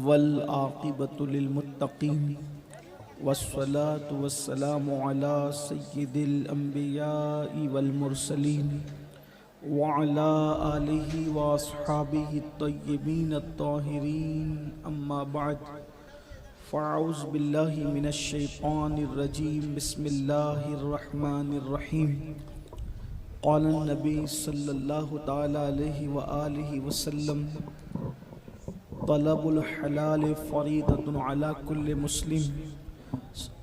والعاقبة للمتقين والصلاة والسلام على سيد الأنبياء والمرسلين وعلى آله وأصحابه الطيبين الطاهرين أما بعد فأعوذ بالله من الشيطان الرجيم بسم الله الرحمن الرحيم قال النبي صلى الله تعالى عليه وآله وسلم طلب الحلال فريضة على كل مسلم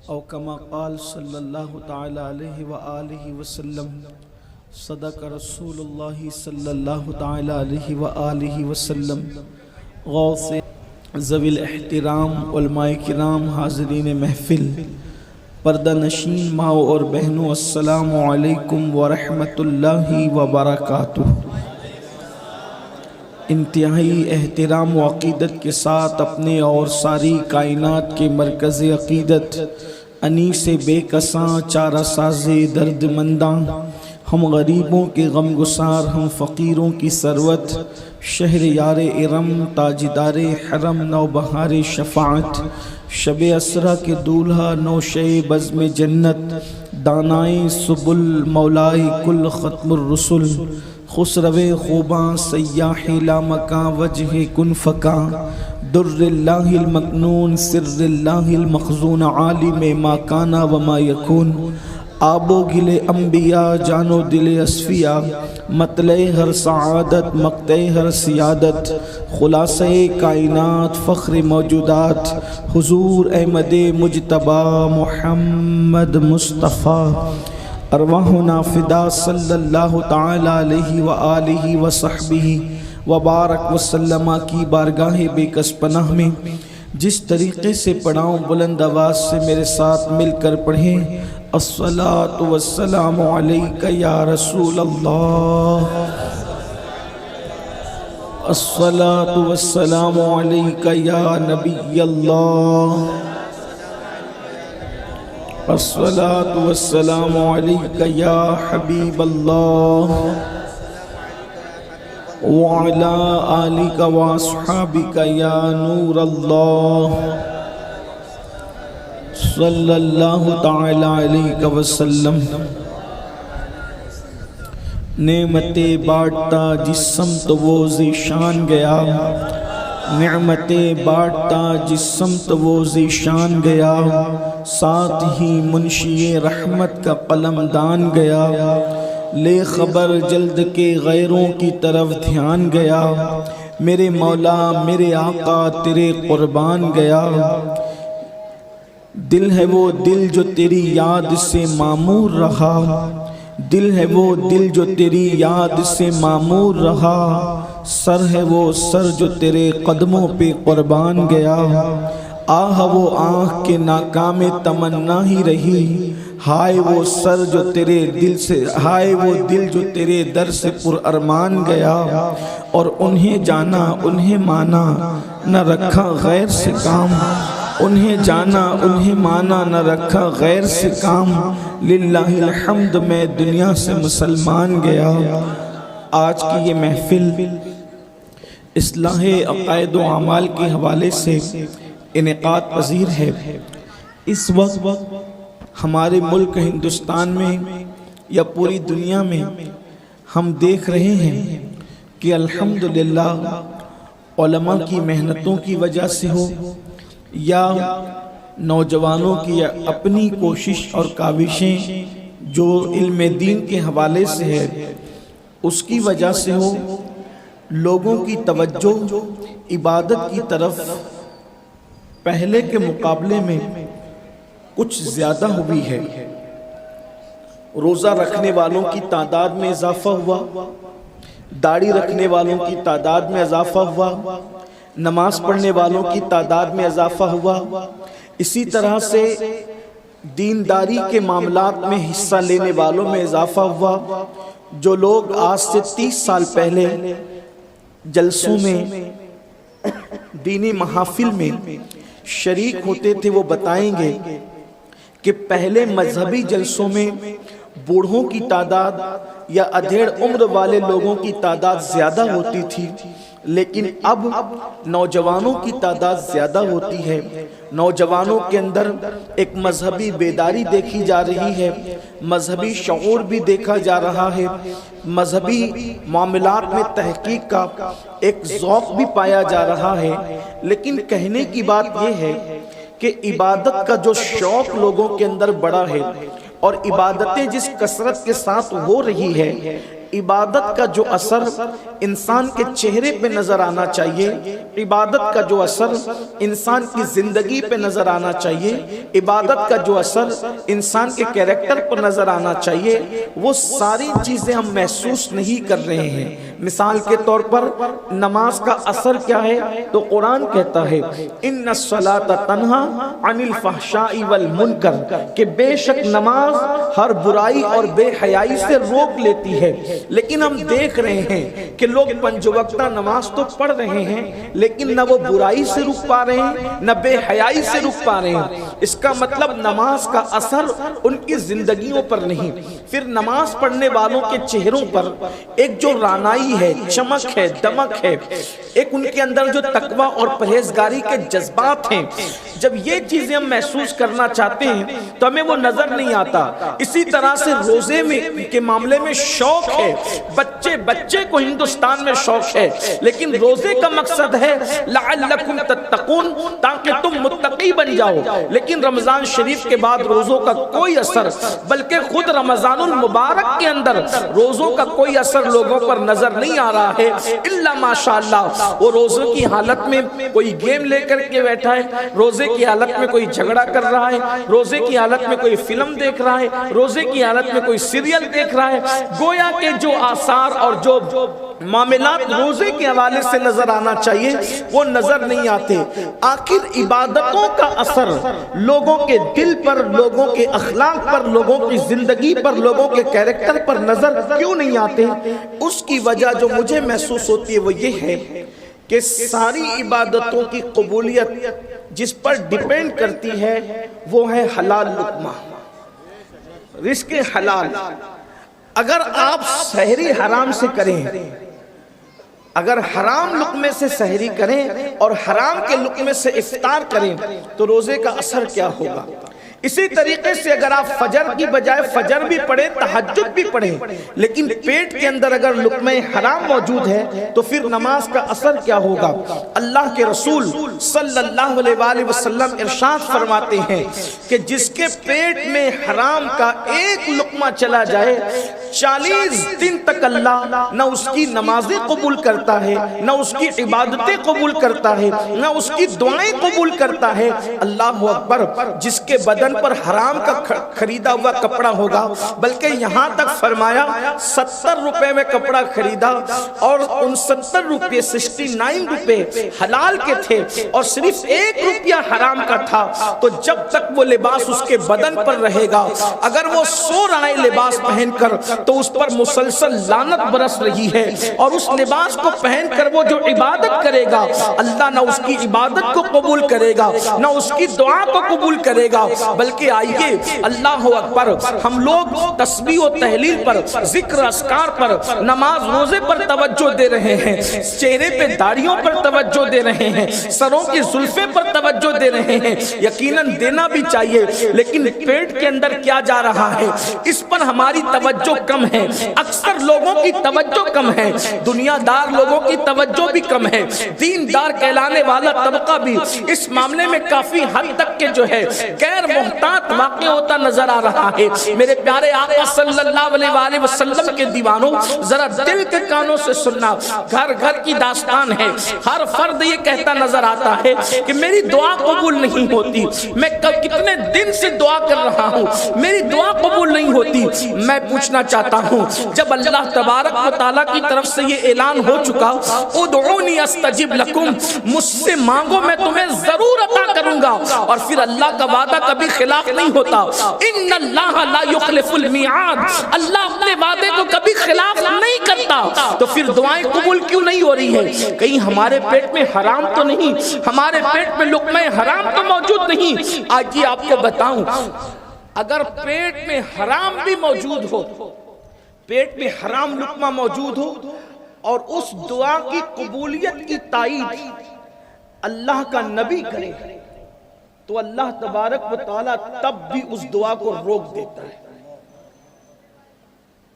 أو كما قال صلى الله تعالى عليه وآله وسلم صدق رسول الله صلى الله تعالى عليه وآله وسلم غوث ذوی الاحترام علماء کرام حاضرین محفل پردہ نشین ماؤں اور بہنوں السلام علیکم ورحمۃ اللہ وبرکاتہ۔ انتہائی احترام و عقیدت کے ساتھ اپنے اور ساری کائنات کے مرکز عقیدت انیس بے کساں چارہ ساز درد منداں، ہم غریبوں کے غم گسار، ہم فقیروں کی ثروت، شہر یار ارم تاجدار حرم نوبہار شفاعت، شب اسرا کے دولہا نوشے بزم جنت، دانائے سبل مولائے کل ختم الرسل، خسرو خوباں سیاح لامکاں وجہ کن فکاں، در اللہ المکنون سر اللہ المخزون عالم ما کانا وما یکون، آب و گل انبیاء جانو دل اصفیاء، مطلع ہر سعادت مقطع ہر سیادت، خلاصہ کائنات فخر موجودات، حضور احمد مجتبی محمد مصطفیٰ، ارواحنا فدا صلی اللہ تعالی علیہ وآلہ وصحبہ وبارک وسلم کی بارگاہ بے کس پناہ میں جس طریقے سے پڑھاؤں بلند آواز سے میرے ساتھ مل کر پڑھیں۔ الصلاۃ والسلام علیک یا رسول اللہ، الصلاۃ والسلام علیک یا نبی اللہ، الصلاۃ والسلام علیک یا حبیب اللہ، وعلی آلک واصحابک یا نور اللہ، صلی اللہ تعالی علیہ وسلم۔ نعمتیں بانٹتا جس سمت وہ ذیشان گیا، نعمتیں بانٹتا جس سمت وہ ذیشان گیا، ساتھ ہی منشی رحمت کا قلم دان گیا، لے خبر جلد کے غیروں کی طرف دھیان گیا، میرے مولا میرے آقا تیرے قربان گیا، دل ہے وہ دل جو تیری یاد سے معمور رہا، دل ہے وہ دل جو تیری یاد سے معمور رہا، سر ہے وہ سر جو تیرے قدموں پہ قربان گیا، آہ وہ آنکھ کے ناکام تمنا ہی رہی، ہائے وہ سر جو تیرے دل سے، ہائے وہ دل جو تیرے در سے پر ارمان گیا، اور انہیں جانا انہیں مانا نہ رکھا غیر سے کام، انہیں جانا انہیں مانا نہ رکھا غیر سے کام، للہ الحمد میں دنیا سے مسلمان گیا۔ آج کی یہ محفل اصلاح عقائد و اعمال کے حوالے سے انعقاد پذیر ہے۔ اس وقت ہمارے ملک ہندوستان میں یا پوری دنیا میں ہم دیکھ رہے ہیں کہ الحمدللہ علماء کی محنتوں کی وجہ سے ہو یا نوجوانوں کی اپنی کوشش اور کاوشیں جو علم دین کے حوالے سے ہے اس کی وجہ سے ہو، لوگوں کی توجہ عبادت کی طرف پہلے کے مقابلے میں کچھ زیادہ ہوئی ہے۔ روزہ رکھنے والوں کی تعداد میں اضافہ ہوا، داڑھی رکھنے والوں کی تعداد میں اضافہ ہوا، نماز پڑھنے والوں کی تعداد میں اضافہ ہوا، اسی طرح سے دینداری کے معاملات میں حصہ لینے والوں میں اضافہ ہوا۔ جو لوگ آج سے 30 سال پہلے جلسوں میں دینی محافل میں شریک ہوتے تھے وہ بتائیں گے کہ پہلے مذہبی جلسوں میں بوڑھوں کی تعداد یا ادھیڑ عمر والے لوگوں کی تعداد زیادہ ہوتی تھی، لیکن اب نوجوانوں کی تعداد زیادہ ہوتی ہے، نوجوانوں کے اندر ایک مذہبی بیداری دیکھی جا رہی ہے، مذہبی شعور بھی دیکھا جا رہا ہے، مذہبی معاملات میں تحقیق کا ایک ذوق بھی پایا جا رہا ہے۔ لیکن کہنے کی بات یہ ہے کہ عبادت کا جو شوق لوگوں کے اندر بڑا ہے اور عبادتیں جس کثرت کے ساتھ ہو رہی ہے، عبادت کا جو اثر انسان کے چہرے پہ نظر آنا چاہیے، عبادت کا جو اثر انسان کی زندگی پہ نظر آنا چاہیے، عبادت کا جو اثر انسان کے کیریکٹر پر نظر آنا چاہیے، وہ ساری چیزیں ہم محسوس نہیں کر رہے ہیں۔ مثال کے طور پر نماز کا اثر کیا ہے؟ تو قرآن کہتا ہے ان الصلاۃ تنہا عن الفحشاء والمنکر، کہ بے شک نماز ہر برائی اور بے حیائی سے روک لیتی ہے۔ لیکن ہم دیکھ رہے ہیں کہ لوگ پنج وقتہ نماز تو پڑھ رہے ہیں، لیکن نہ وہ برائی سے رک پا رہے ہیں نہ بے حیائی سے رک پا رہے ہیں۔ اس کا مطلب نماز کا اثر ان کی زندگیوں پر نہیں۔ پھر نماز پڑھنے والوں کے چہروں پر ایک جو رانائی ہے، چمک ہے، دمک ہے، ایک ان کے اندر جو تقوی اور پرہیزگاری کے جذبات ہیں، جب یہ چیزیں ہم محسوس کرنا چاہتے ہیں تو ہمیں وہ نظر نہیں آتا۔ اسی طرح سے روزے میں کے معاملے میں شوق ہے، بچے کو ہندوستان میں شوق ہے، لیکن روزے کا مقصد ہے لعلکم تتقون، تاکہ تم متقی بن جاؤ۔ لیکن رمضان شریف کے بعد روزوں کا کوئی اثر، بلکہ خود رمضان المبارک کے اندر روزوں کا کوئی اثر لوگوں پر نظر نہیں آ رہا ہے، الا ماشاءاللہ وہ روزوں کی حالت میں کوئی گیم لے کر کے بیٹھا ہے، روزے کی حالت میں کوئی جھگڑا کر رہا ہے، روزے کی حالت میں کوئی فلم دیکھ رہا ہے، روزے کی حالت میں کوئی سیریل دیکھ رہا ہے۔ گویا کہ جو آثار اور جو معاملات روزے کے حوالے سے نظر آنا چاہیے وہ نظر نہیں آتے۔ آخر عبادتوں کا اثر لوگوں کے دل پر، لوگوں کے اخلاق پر، لوگوں کی زندگی پر، لوگوں کے کیریکٹر پر نظر کیوں نہیں آتے؟ اس کی وجہ جو مجھے محسوس ہوتی ہے وہ یہ ہے کہ ساری عبادتوں کی قبولیت جس پر ڈیپینڈ کرتی ہے وہ ہے حلال لقمہ، رزق حلال۔ اگر آپ سحری حرام سے کریں، اگر حرام لقمے سے سحری کریں اور حرام کے لقمے سے افطار کریں تو روزے کا اثر کیا ہوگا؟ اسی طریقے سے اگر آپ فجر کی بجائے فجر بھی پڑھیں، تہجد بھی پڑھیں، لیکن پیٹ کے اندر اگر لقمہ حرام موجود ہے تو پھر نماز کا اثر کیا ہوگا؟ اللہ کے رسول صلی اللہ علیہ وآلہ وسلم ارشاد فرماتے ہیں کہ جس کے پیٹ میں حرام کا ایک لقمہ چلا جائے 40 دن تک اللہ نہ اس کی نمازیں قبول کرتا ہے، نہ اس کی عبادتیں قبول کرتا ہے، نہ اس کی دعائیں قبول کرتا ہے۔ اللہ اکبر! جس کے بدن پر حرام کا خریدا ہوا کپڑا ہوگا، بلکہ یہاں تک فرمایا 70 روپے میں کپڑا خریدا اور ان 70 روپے 69 روپے حلال کے تھے اور صرف 1 روپیہ حرام کا تھا، تو جب تک وہ لباس اس کے بدن پر رہے گا، اگر وہ سو رہا ہے لباس پہن کر تو اس پر مسلسل لعنت برس رہی ہے، اور اس لباس کو پہن کر وہ جو عبادت کرے گا اللہ نہ اس کی عبادت کو قبول کرے گا نہ اس کی دعا کو قبول کرے گا۔ بلکہ آئیے اللہ اکبر، ہم لوگ تسبیح و تحلیل پر، ذکر اذکار پر، نماز روزے پر توجہ دے رہے ہیں، چہرے پہ داڑھیوں پر توجہ دے رہے ہیں، سروں کی زلفیں پر توجہ دے رہے ہیں، یقیناً دینا بھی چاہیے، لیکن پیٹ کے اندر کیا جا رہا ہے اس پر ہماری توجہ کم ہے۔ اکثر لوگوں کی توجہ کم ہے، دنیا دار لوگوں کی توجہ بھی کم ہے، دیندار کہلانے والا طبقہ بھی اس معاملے میں کافی حد تک کے جو ہے غیر محتاط واقع ہوتا نظر آ رہا ہے۔ میرے پیارے آقا صلی اللہ علیہ وآلہ وسلم کے دیوانوں، ذرا دل کے کانوں سے سننا، گھر گھر کی داستان ہے، ہر فرد یہ کہتا نظر آتا ہے کہ میری دعا قبول نہیں ہوتی، میں کتنے دن سے دعا کر رہا ہوں، میری دعا قبول نہیں ہوتی۔ میں پوچھنا چاہتا ہوں، جب اللہ تبارک و تعالیٰ کی طرف سے یہ اعلان ہو چکا ادعونی استجب لکم، مجھ سے مانگو میں تمہیں ضرور عطا کروں گا، اور پھر اللہ کا وعدہ کبھی خلاف نہیں ہوتا، ان اللہ لا یخلف المیعاد، اللہ اپنے وعدے کو کبھی خلاف نہیں کرتا، تو پھر دعائیں قبول کیوں نہیں ہو رہی ہے؟ کہیں ہمارے پیٹ میں حرام تو نہیں، ہمارے پیٹ میں لقمہ حرام تو موجود نہیں؟ آج یہ آپ کو بتاؤں، اگر پیٹ میں حرام بھی موجود ہو، پیٹ میں حرام لقمہ موجود ہو اور اس دعا کی قبولیت کی تائید اللہ کا نبی کرے تو اللہ تبارک و تعالیٰ تب بھی اس دعا کو روک دیتا ہے۔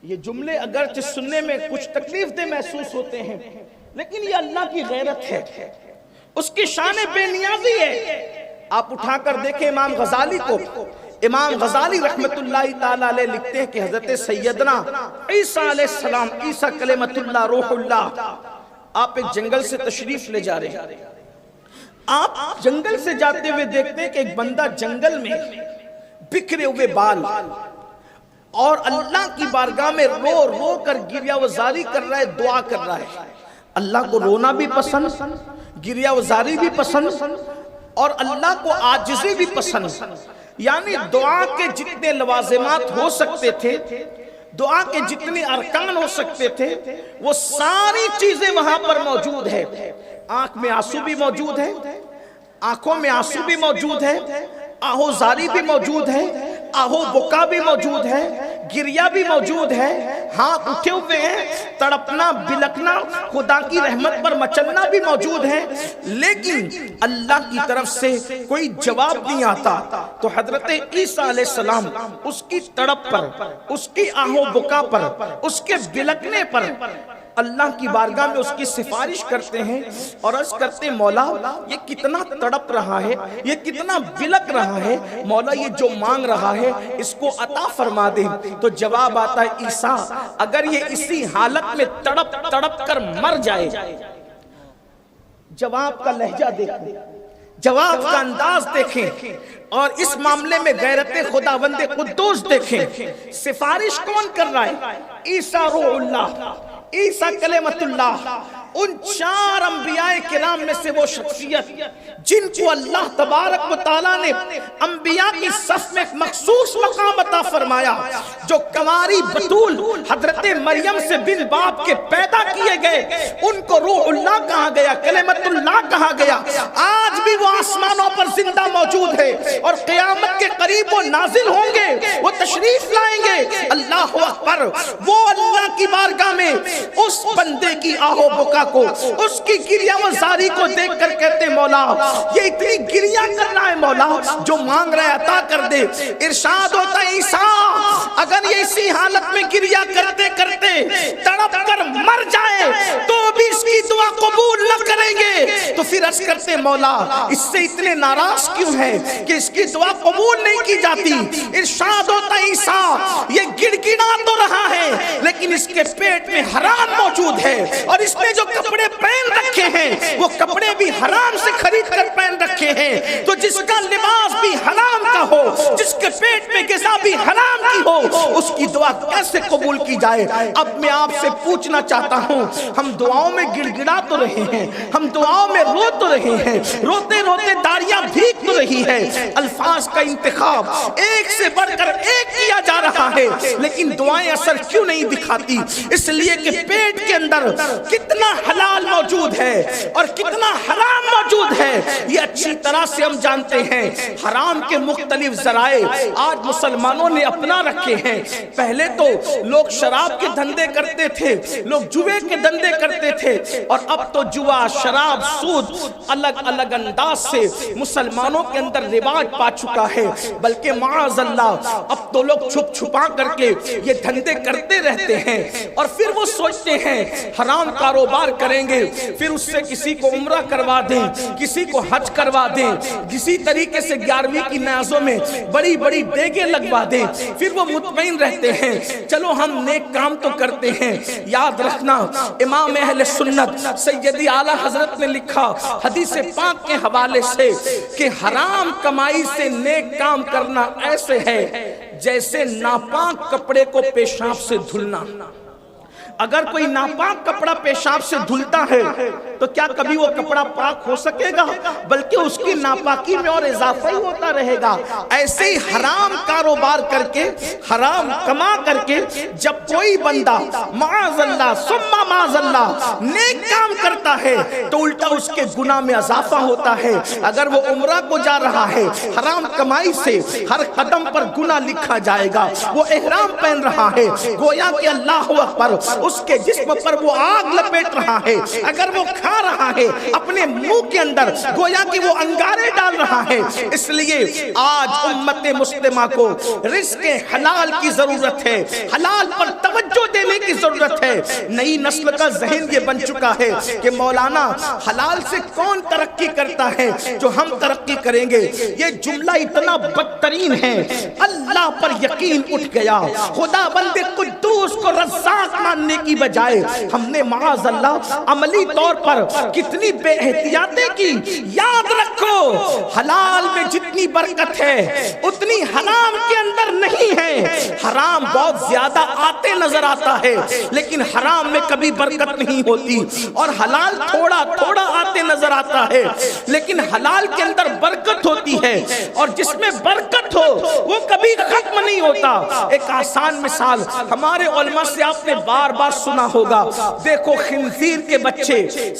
یہ جملے اگرچہ سننے میں کچھ تکلیف دہ محسوس ہوتے ہیں، لیکن یہ اللہ کی غیرت ہے، اس کی شان بے نیازی ہے۔ آپ اٹھا کر دیکھیں امام غزالی کو، امام غزالی رحمت اللہ تعالیٰ علیہ لکھتے ہیں کہ حضرت سیدنا عیسیٰ علیہ السلام، عیسیٰ کلمۃ اللہ روح اللہ، آپ ایک جنگل سے تشریف لے جا رہے ہیں۔ آپ جنگل سے جاتے ہوئے دیکھتے ہیں کہ ایک بندہ جنگل میں بکھرے ہوئے بال اور اللہ کی بارگاہ میں رو رو کر گریہ وزاری کر رہا ہے، دعا کر رہا ہے۔ اللہ کو رونا بھی پسند، گریہ وزاری بھی پسند، اور اللہ کو عاجزی بھی پسند۔ یعنی دعا کے جتنے لوازمات ہو سکتے تھے، دعا کے جتنے ارکان ہو سکتے تھے، وہ ساری چیزیں وہاں پر موجود ہے۔ آنکھ میں آنسو بھی موجود ہے، آنکھوں میں آنسو بھی موجود ہے، آہو زاری بھی موجود ہے، آہو بکا بھی موجود ہے، گریہ بھی موجود ہے، ہاتھ اٹھے ہوئے ہیں، تڑپنا بلکنا خدا کی رحمت پر مچلنا بھی موجود ہے، لیکن اللہ کی طرف سے کوئی جواب نہیں آتا۔ تو حضرت عیسیٰ علیہ السلام اس کی تڑپ پر، اس کی آہو بکا پر، اس کے بلکنے پر اللہ کی بارگاہ میں اس کی سفارش کرتے ہیں اور عرض کرتے ہیں مولا یہ کتنا تڑپ رہا ہے، یہ کتنا بلک رہا ہے، مولا یہ جو مانگ رہا ہے اس کو عطا فرما دے۔ تو جواب آتا ہے عیسیٰ اگر یہ اسی حالت میں تڑپ تڑپ کر مر جائے، جواب کا لہجہ دیکھیں، جواب کا انداز دیکھیں، اور اس معاملے میں غیرت خداوند قدوس دیکھیں۔ سفارش کون کر رہا ہے؟ عیسیٰ روح اللہ، عیسیٰ کلمۃ اللہ، ان 4 انبیاء کرام میں سے وہ شخصیت جن کو اللہ تبارک و تعالیٰ نے انبیاء کی صف میں ایک مخصوص مقام عطا فرمایا، جو کنواری بتول حضرت مریم سے بن باپ کے پیدا کیے گئے، ان کو روح اللہ کہا گیا، کلمۃ اللہ کہا گیا۔ آج بھی وہ آسمانوں پر زندہ موجود ہے اور قیامت کے قریب وہ نازل ہوں گے، وہ تشریف لائیں گے۔ اللہ اکبر! وہ اللہ کی بارگاہ میں اس بندے کی آہو بکا کو، اس کی گریہ وزاری کو دیکھ کر کہتے مولا یہ اتنی گریہ کر رہا ہے، مولا جو مانگ رہا ہے عطا کر دے۔ ارشاد ہوتا ہے عیسیٰ اگر یہ اسی حالت میں گریہ کرتے کرتے تڑپ کر مر جائے تو بھی اس کی دعا قبول نہ کریں گے۔ تو پھر عرض کرتے مولا اس سے اتنے ناراض کیوں ہیں کہ اس کی دعا قبول نہیں کی جاتی؟ ارشاد ہوتا ہے عیسیٰ یہ گڑ گڑا تو رہا ہے لیکن اس کے پیٹ میں حرام موجود ہے، اور اس نے جو کپڑے پہن رکھے ہیں وہ کپڑے بھی حرام سے خرید کر پہن رکھے ہیں۔ تو جس کا لباس بھی حرام کا ہو، جس کے پیٹ میں غذا بھی حرام کی ہو، اس کی دعا کیسے قبول کی جائے؟ اب میں آپ سے پوچھنا چاہتا ہوں، ہم دعاؤں میں گڑ گڑا تو رہے ہیں، ہم دعاؤں میں رو تو رہے ہیں، روتے روتے داڑیاں بھیگ تو رہی ہے، الفاظ کا انتخاب ایک سے بڑھ کر ایک کیا جا رہا ہے، لیکن دعائیں اثر کیوں نہیں دکھاتی؟ اس لیے کہ پیٹ کے اندر کتنا حلال موجود ہے اور کتنا حرام موجود ہے یہ اچھی طرح سے ہم جانتے ہیں۔ حرام کے مختلف ذرائع آج مسلمانوں نے اپنا رکھے ہیں۔ پہلے تو لوگ شراب کے دھندے کرتے تھے، لوگ جوے کے دھندے کرتے تھے، اور اب تو جوا، شراب، سود الگ الگ انداز سے مسلمانوں کے اندر رواج پا چکا ہے، بلکہ معاذ اللہ اب تو لوگ چھپ چھپا کر کے یہ دھندے کرتے رہتے ہیں، اور پھر وہ سوچتے ہیں حرام کاروبار کریں گے، پھر اس سے کسی کو عمرہ کروا دیں، کسی کو حج کروا دیں، کسی طریقے سے 11ویں کی نیازوں میں بڑی بڑی دیگیں لگوا دیں، پھر وہ مطمئن رہتے ہیں چلو ہم نیک کام تو کرتے ہیں۔ یاد رکھنا امام اہل سنت سیدی اعلیٰ حضرت نے لکھا حدیث پاک کے حوالے سے کہ حرام کمائی سے نیک کام کرنا ایسے ہے جیسے ناپاک کپڑے کو پیشاب سے دھلنا۔ اگر کوئی ناپاک کپڑا پیشاب سے دھلتا ہے تو کیا کبھی وہ کپڑا پاک ہو سکے گا؟ بلکہ اس کی ناپاکی میں اور اضافہ ہی ہوتا رہے گا۔ ایسے ہی حرام کاروبار کر کے، حرام کما کر کے جب کوئی بندہ معاذ اللہ ثم معاذ اللہ نیک کام کرتا ہے تو الٹا اس کے گناہ میں اضافہ ہوتا ہے۔ اگر وہ عمرہ کو جا رہا ہے، حرام کمائی سے ہر قدم پر گناہ لکھا جائے گا۔ وہ احرام پہن رہا ہے، گویا کہ اللہ اکبر اس کے جسم پر وہ آگ لپیٹ رہا ہے۔ اگر وہ کھا رہا ہے اپنے منہ کے اندر، گویا کہ وہ انگارے ڈال رہا ہے۔ اس لیے آج امت مسلمہ کو رزق حلال کی ضرورت ہے، حلال پر توجہ دینے کی ضرورت ہے۔ نئی نسل کا ذہن یہ بن چکا ہے کہ مولانا حلال سے کون ترقی کرتا ہے جو ہم ترقی کریں گے۔ یہ جملہ اتنا بدترین ہے، اللہ پر یقین اٹھ گیا۔ خدا بند قدوس کو رزاق ماننے کی بجائے ہم نے معاذ اللہ عملی طور پر کتنی بے احتیاطی کی۔ یاد رکھو حلال میں جتنی برکت ہے اتنی حرام کے اندر نہیں ہے۔ حرام بہت زیادہ آتے نظر آتا ہے لیکن حرام میں کبھی برکت نہیں ہوتی، اور حلال تھوڑا تھوڑا آتے نظر آتا ہے لیکن حلال کے اندر برکت ہوتی ہے، اور جس میں برکت ہو وہ کبھی ختم نہیں ہوتا۔ ایک آسان مثال ہمارے علماء سے آپ نے بار بار سنا ہوگا، دیکھو خنزیر کے بچے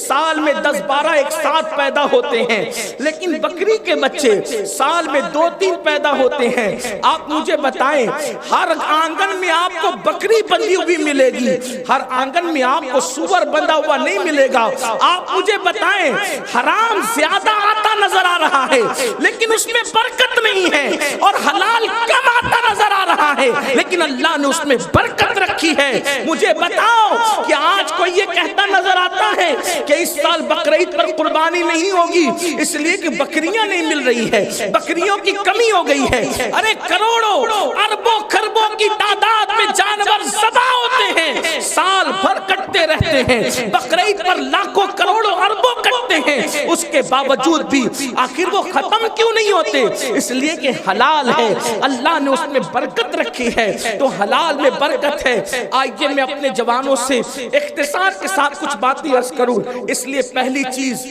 سال میں 10-12 ایک ساتھ پیدا ہوتے ہیں، لیکن بکری کے بچے سال میں 2-3 پیدا ہوتے ہیں۔ آپ مجھے بتائیں ہر آنگن میں آپ کو بکری بندھی ہوئی ملے گی، ہر آنگن میں آپ کو سور بندھا ہوا نہیں ملے گا۔ آپ مجھے بتائیں حرام زیادہ آتا نظر آ رہا ہے لیکن اس میں برکت نہیں ہے، اور حلال کم آتا نظر آ رہا ہے لیکن اللہ نے اس میں برکت رکھی ہے۔ مجھے بتاؤ کہ آج کوئی یہ کہتا نظر آتا ہے کہ اس سال بقرعید پر قربانی نہیں ہوگی اس لیے کہ بکریاں نہیں مل رہی ہے، بکریوں کی کمی ہو گئی ہے۔ ارے کروڑوں اربوں خربوں کی تعداد میں جانور ذبح ہوتے ہیں، سال بھر کٹتے رہتے ہیں، بقرعید پر لاکھوں کروڑوں اربوں کٹتے ہیں، اس کے باوجود بھی آخر وہ ختم کیوں نہیں ہوتے؟ اس لیے کہ حلال ہے، اللہ نے اس میں برکت رکھی ہے، تو حلال میں برکت ہے۔ آئیے میں اپنے جوانوں سے اختصار کے ساتھ کچھ باتیں عرض کروں۔ اس لیے پہلی چیز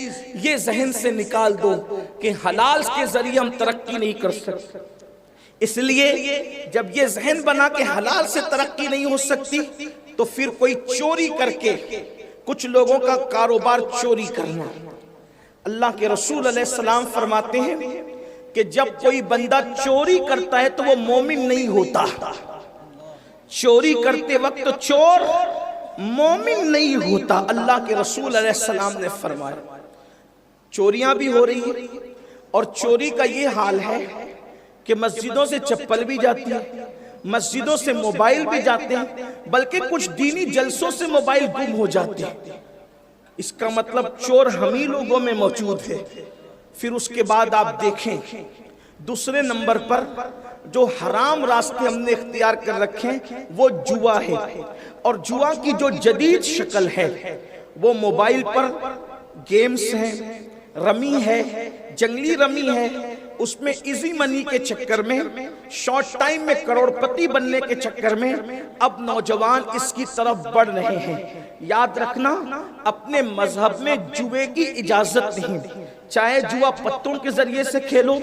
یہ ذہن سے نکال دو کہ حلال کے ذریعے ہم ترقی نہیں کر سکتے۔ اس لیے جب یہ ذہن بنا کہ حلال سے ترقی نہیں ہو سکتی تو پھر کوئی چوری کر کے، کچھ لوگوں کا کاروبار چوری کرنا۔ اللہ کے رسول علیہ السلام فرماتے ہیں کہ جب کوئی بندہ چوری کرتا ہے تو وہ مومن نہیں ہوتا۔ چوری کرتے وقت چور مومن نہیں ہوتا، اللہ کے رسول علیہ السلام نے فرمایا۔ چوریاں بھی ہو رہی ہیں، اور چوری کا یہ حال ہے کہ مسجدوں سے چپل بھی جاتی ہے، مسجدوں سے موبائل بھی جاتے ہیں، بلکہ کچھ دینی جلسوں سے موبائل گم ہو جاتے ہیں۔ اس کا مطلب چور ہم ہی لوگوں میں موجود ہے۔ پھر اس کے بعد آپ دیکھیں دوسرے نمبر پر جو حرام راستے ہم نے اختیار کر رکھے وہ جوا ہے، اور جوا کی جو جدید شکل ہے وہ موبائل پر گیمز ہیں، رمی ہے، جنگلی رمی ہے، اس میں ایزی منی کے چکر میں، شارٹ ٹائم میں کروڑ پتی بننے کے چکر میں اب نوجوان اس کی طرف بڑھ رہے ہیں۔ یاد رکھنا اپنے مذہب میں جوے کی اجازت نہیں، چاہے جوا پتوں کے ذریعے سے کھیلو،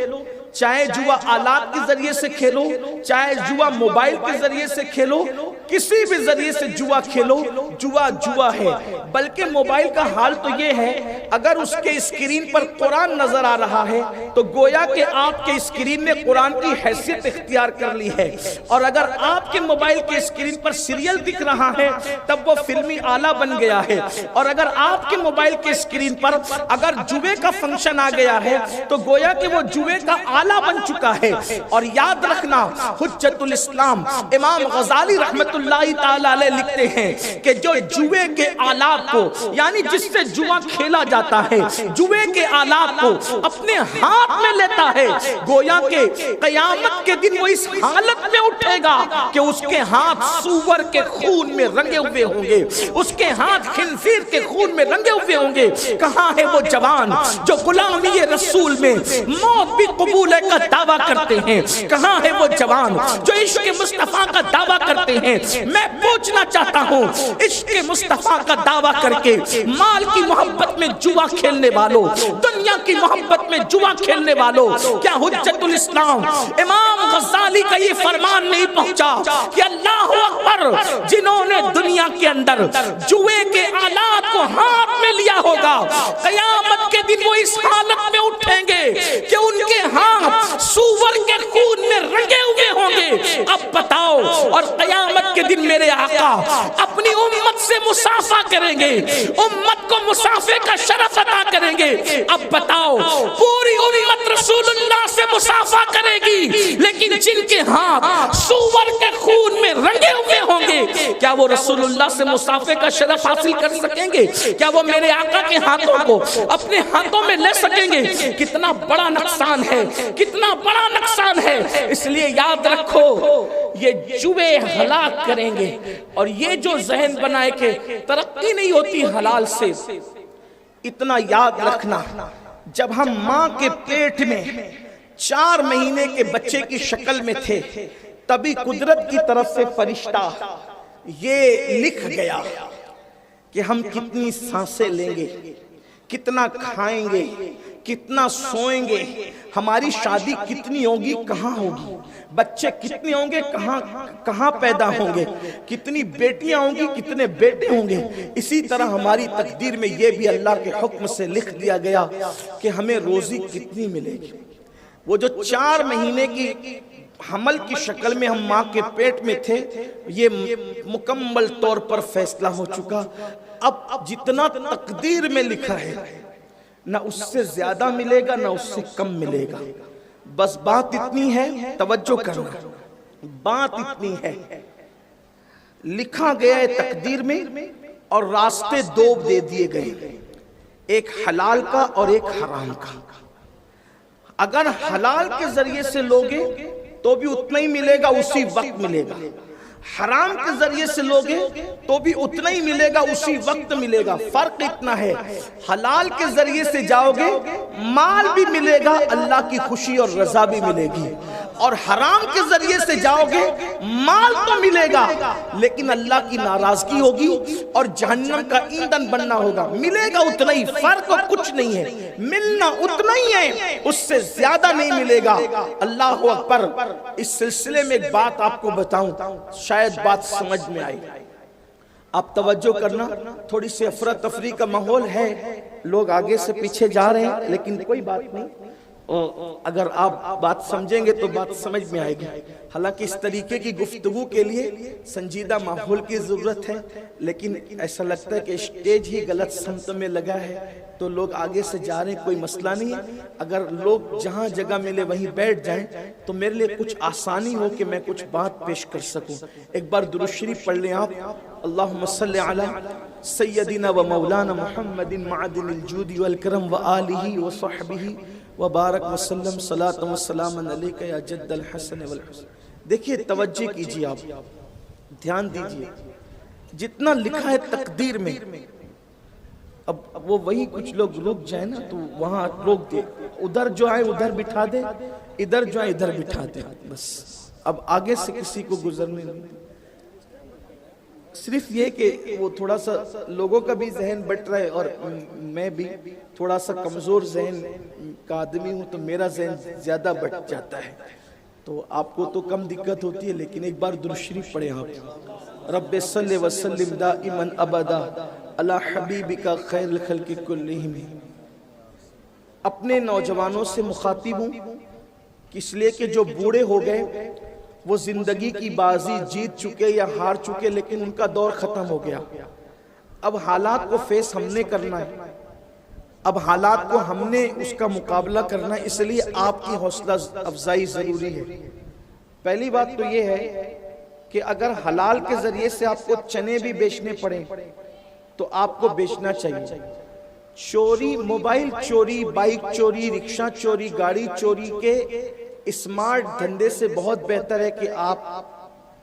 چاہے جوا آلات کے ذریعے سے کھیلو، چاہے جوا موبائل کے ذریعے سے کھیلو، کسی بھی ذریعے سے جوا کھیلو، جوا جوا ہے۔ بلکہ موبائل کا حال تو یہ ہے اگر اس کے اسکرین پر قرآن نظر آ رہا ہے تو گویا کہ آپ کے اسکرین نے قرآن کی حیثیت اختیار کر لی ہے، اور اگر آپ کے موبائل کے اسکرین پر سیریل دکھ رہا ہے تب وہ فلمی آلہ بن گیا ہے، اور اگر آپ کے موبائل کے اسکرین پر اگر جوے کا فنکشن آ گیا ہے تو گویا کہ وہ جوے کا آلہ بن چکا ہے۔ اور یاد رکھنا حجت الاسلام امام غزالی رحمت اللہ تعالی علیہ لکھتے ہیں کہ جو جوے کے آلات کو، یعنی جس سے جوا کھیلا جاتا ہے، جوے کے آلات کو اپنے ہاتھ میں لیتا ہے، گویا کہ قیامت قیامت کے دن وہ اس حالت میں اٹھے گا کہ اس کے ہاتھ سور کے خون میں رنگے ہوئے ہوں گے، اس کے ہاتھ خنزیر کے خون میں رنگے ہوئے ہوں گے۔ کہاں ہے وہ جوان جو غلامی رسول میں موت بھی قبول کا دعویٰ کرتے ہیں؟ کہاں ہے وہ جوان جو عشق مصطفیٰ کا دعویٰ کرتے ہیں؟ میں پوچھنا چاہتا ہوں، عشق مصطفیٰ کا دعویٰ کر کے مال کی محبت میں جوا کھیلنے والوں، دنیا کی محبت میں جوا کھیلنے والوں، کیا حجت الاسلام امام غزالی کا یہ فرمان نہیں پہنچا کہ اللہ اکبر، جنہوں نے دنیا کے اندر جوے کے آلات کو ہاتھ میں لیا ہوگا، قیامت کے دن وہ اس حالت میں اٹھیں گے کہ ان کے ہاتھ سور کے خون میں رنگے ہوئے ہوں گے۔ اب بتاؤ، اور قیامت کے دن میرے آقا اپنی امت سے مصافحہ کریں گے، امت کو مصافحے کا شرف عطا کریں گے۔ اب بتاؤ، پوری امت رسول اللہ سے مصافحہ کرے گی، لیکن جن کے ہاتھ سور کے خون میں رنگے ہوئے ہوں گے، کیا وہ رسول اللہ سے مصافحے کا شرف حاصل کر سکیں گے؟ کیا وہ میرے آقا کے ہاتھوں کو اپنے ہاتھوں میں لے سکیں گے؟ کتنا بڑا نقصان ہے، کتنا بڑا نقصان ہے۔ اس لیے یاد رکھو، یہ جوے ہلاک کریں گے، اور یہ جو ذہن بنائے کہ ترقی نہیں ہوتی حلال سے، اتنا یاد رکھنا، جب ہم ماں کے پیٹ میں 4 مہینے کے بچے کی شکل میں تھے، تبھی قدرت کی طرف سے فرشتہ یہ لکھ گیا کہ ہم کتنی سانسیں لیں گے، کتنا کھائیں گے، کتنا سوئیں گے، ہماری شادی کتنی ہوگی، کہاں ہوگی، بچے کتنے ہوں گے، کہاں پیدا ہوں گے، کتنی بیٹیاں ہوں گی، کتنے بیٹے ہوں گے۔ اسی طرح ہماری تقدیر میں یہ بھی اللہ کے حکم سے لکھ دیا گیا کہ ہمیں روزی کتنی ملے گی۔ وہ جو 4 مہینے کی حمل کی شکل میں ہم ماں کے پیٹ میں تھے، یہ مکمل طور پر فیصلہ ہو چکا۔ اب جتنا تقدیر میں لکھا ہے، نہ اس سے زیادہ ملے گا، نہ اس سے کم ملے گا۔ بس بات اتنی ہے، توجہ کرنا، بات اتنی ہے، لکھا گیا ہے تقدیر میں، اور راستے 2 دے دیے گئے، ایک حلال کا اور ایک حرام کا۔ اگر حلال کے ذریعے سے لوگے تو بھی اتنا ہی ملے گا، اسی وقت ملے گا، حرام کے ذریعے سے لوگے تو بھی اتنا ہی ملے گا، اسی وقت ملے گا۔ فرق اتنا ہے، حلال کے ذریعے سے جاؤ گے مال بھی ملے گا، اللہ کی خوشی اور رضا بھی ملے گی، اور حرام کے ذریعے سے جاؤ گے مال تو ملے گا لیکن اللہ کی ناراضگی ہوگی اور جہنم کا ایندھن بننا ہوگا۔ ملے گا اتنا ہی، فرق کچھ نہیں ہے، ملنا اتنا ہی ہے، اس سے زیادہ نہیں ملے گا۔ اللہ اکبر۔ اس سلسلے میں ایک بات آپ کو بتاؤں، شاید بات سمجھ میں آئی، آپ توجہ کرنا۔ تھوڑی سی افراتفری کا ماحول ہے، لوگ آگے سے پیچھے جا رہے ہیں، لیکن کوئی بات نہیں، اگر آپ بات سمجھیں گے تو بات سمجھ میں آئے گی۔ حالانکہ اس طریقے کی گفتگو کے لیے سنجیدہ ماحول کی ضرورت ہے، لیکن ایسا لگتا ہے کہ اسٹیج ہی غلط سمت میں لگا ہے تو لوگ آگے سے جا رہے ہیں، کوئی مسئلہ نہیں ہے۔ اگر لوگ جہاں جگہ ملے وہیں بیٹھ جائیں تو میرے لیے کچھ آسانی ہو کہ میں کچھ بات پیش کر سکوں۔ ایک بار درود شریف پڑھ لیں آپ، اللہم صلی علی سیدنا و مولانا محمد معدن الجود والکرم و آلہ و صحبہ وبارک وسلم، صلاۃ و سلام علیکہ یا جد الحسن والحسن۔ دیکھیے، توجہ کیجئے، آپ دھیان دیجئے، جتنا لکھا ہے تقدیر میں، اب وہ وہی کچھ لوگ رک جائیں نا تو وہاں روک دے، ادھر جو آئے ادھر بٹھا دے، ادھر جو آئے ادھر بٹھا دے، بس اب آگے سے کسی کو گزرنے نہیں۔ صرف یہ کہ وہ تھوڑا سا لوگوں کا بھی ذہن بٹ رہا ہے، اور میں بھی تھوڑا سا کمزور ذہن کا آدمی ہوں تو میرا ذہن زیادہ بٹ جاتا ہے، تو آپ کو تو کم دقت ہوتی ہے۔ لیکن ایک بار درود شریف پڑھیں آپ، رب صلی وسلم دائما ابدا علی حبیبک خیر الخلق کلہم۔ اپنے نوجوانوں سے مخاطب ہوں، اس لیے کہ جو بوڑھے ہو گئے وہ زندگی کی بازی جیت چکے یا ہار چکے، لیکن ان کا دور ختم ہو گیا۔ اب حالات کو فیس ہم نے کرنا ہے، اب حالات کو ہم نے اس کا مقابلہ کرنا ہے، اس لیے آپ کی حوصلہ افزائی ضروری ہے۔ پہلی بات تو یہ ہے کہ اگر حلال کے ذریعے سے آپ کو چنے بھی بیچنے پڑیں تو آپ کو بیچنا چاہیے۔ چوری، موبائل چوری، بائک چوری، رکشہ چوری، گاڑی چوری کے اسمارٹ دھندے سے بہت بہتر ہے کہ آپ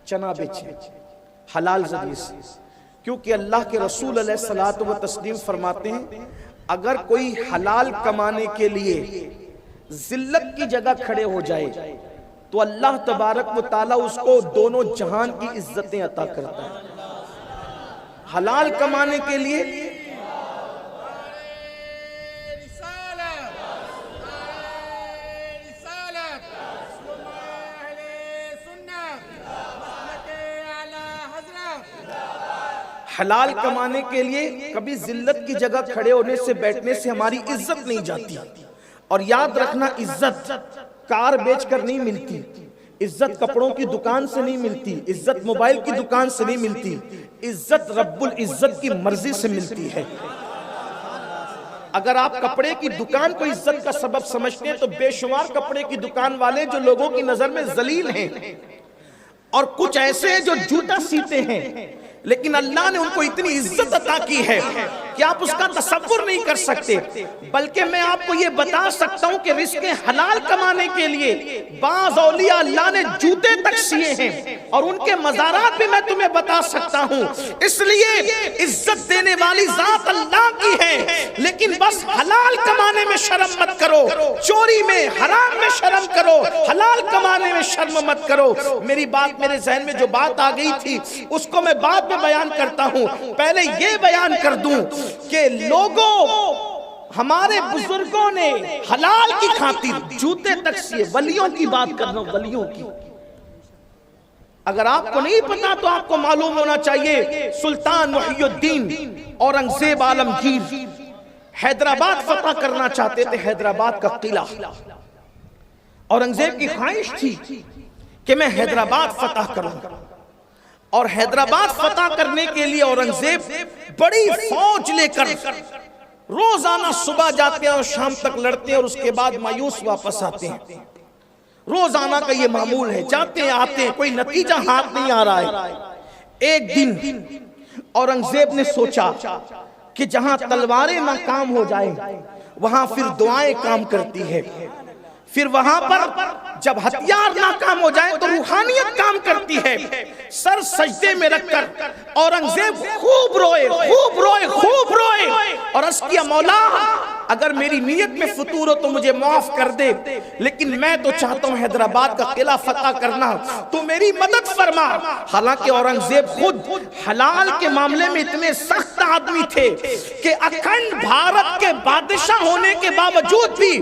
چنا بیچیں حلال ذریعے سے، کیونکہ اللہ کے رسول علیہ الصلوۃ والتسلیم فرماتے ہیں اگر کوئی حلال کمانے کے لیے ذلت کی جگہ کھڑے ہو جائے تو اللہ تبارک و تعالیٰ اس کو دونوں جہان کی عزتیں عطا کرتا ہے۔ حلال کمانے کے لیے حلال کمانے کے لیے کبھی ذلت کی جگہ کھڑے ہونے سے بیٹھنے سے ہماری عزت نہیں جاتی، اور یاد رکھنا عزت کار بیچ کر نہیں ملتی، عزت کپڑوں کی دکان سے نہیں ملتی، عزت موبائل کی دکان سے نہیں ملتی، عزت رب العزت کی مرضی سے ملتی ہے۔ اگر آپ کپڑے کی دکان کو عزت کا سبب سمجھتے ہیں تو بے شمار کپڑے کی دکان والے جو لوگوں کی نظر میں ذلیل ہیں، اور کچھ ایسے ہیں جو جوتا سیتے ہیں، لیکن اللہ نے ان کو اتنی عزت عطا کی ہے کہ آپ اس کا تصور نہیں کر سکتے۔ بلکہ میں آپ کو یہ بتا سکتا ہوں کہ رزق حلال کمانے کے لیے بعض اولیاء اللہ نے جوتے تک سیے ہیں، اور ان کے مزارات بھی میں تمہیں بتا سکتا ہوں۔ اس لیے عزت دینے والی ذات اللہ کی ہے، لیکن بس حلال کمانے میں شرم مت کرو، چوری میں حرام میں شرم کرو، حلال کمانے میں شرم مت کرو۔ میری بات میرے ذہن میں جو بات آ گئی تھی اس کو میں بعد میں بیان کرتا ہوں، پہلے یہ بیان کر دوں کہ لوگوں ہمارے بزرگوں نے حلال کی خاطر جوتے تک سیے۔ ولیوں کی بات کر رہا ہوں، ولیوں کی۔ اگر آپ کو نہیں پتا تو آپ کو معلوم ہونا چاہیے، سلطان محی الدین اورنگزیب عالمگیر حیدرآباد فتح کرنا چاہتے تھے، حیدرآباد کا قلعہ۔ اورنگزیب کی خواہش تھی کہ میں حیدرآباد فتح کروں، اور حیدرآباد فتح کرنے کے لیے اورنگزیب بڑی فوج لے کر روزانہ صبح جاتے ہیں اور شام تک لڑتے ہیں، اور اس کے بعد مایوس واپس آتے ہیں۔ روزانہ کا یہ معمول ہے، جاتے ہیں آتے ہیں، کوئی نتیجہ ہاتھ نہیں آ رہا ہے۔ ایک دن اورنگزیب نے سوچا کہ جہاں تلواریں ناکام ہو جائیں وہاں پھر دعائیں کام کرتی ہے، پھر وہاں پر جب ہتھیار ناکام ہو جائے تو روحانیت کام کرتی ہے۔ سر سجدے میں رکھ کر اورنگزیب خوب روئے، خوب روئے، خوب روئے، اور عرض کیا مولا اگر میری نیت میں فطور ہو تو مجھے معاف کر دے، لیکن میں تو چاہتا ہوں حیدرآباد کا قلعہ فتح کرنا، تو میری مدد فرما۔ حالانکہ اورنگزیب خود حلال کے معاملے میں اتنے سخت آدمی تھے کہ اکھنڈ بھارت کے بادشاہ ہونے کے باوجود بھی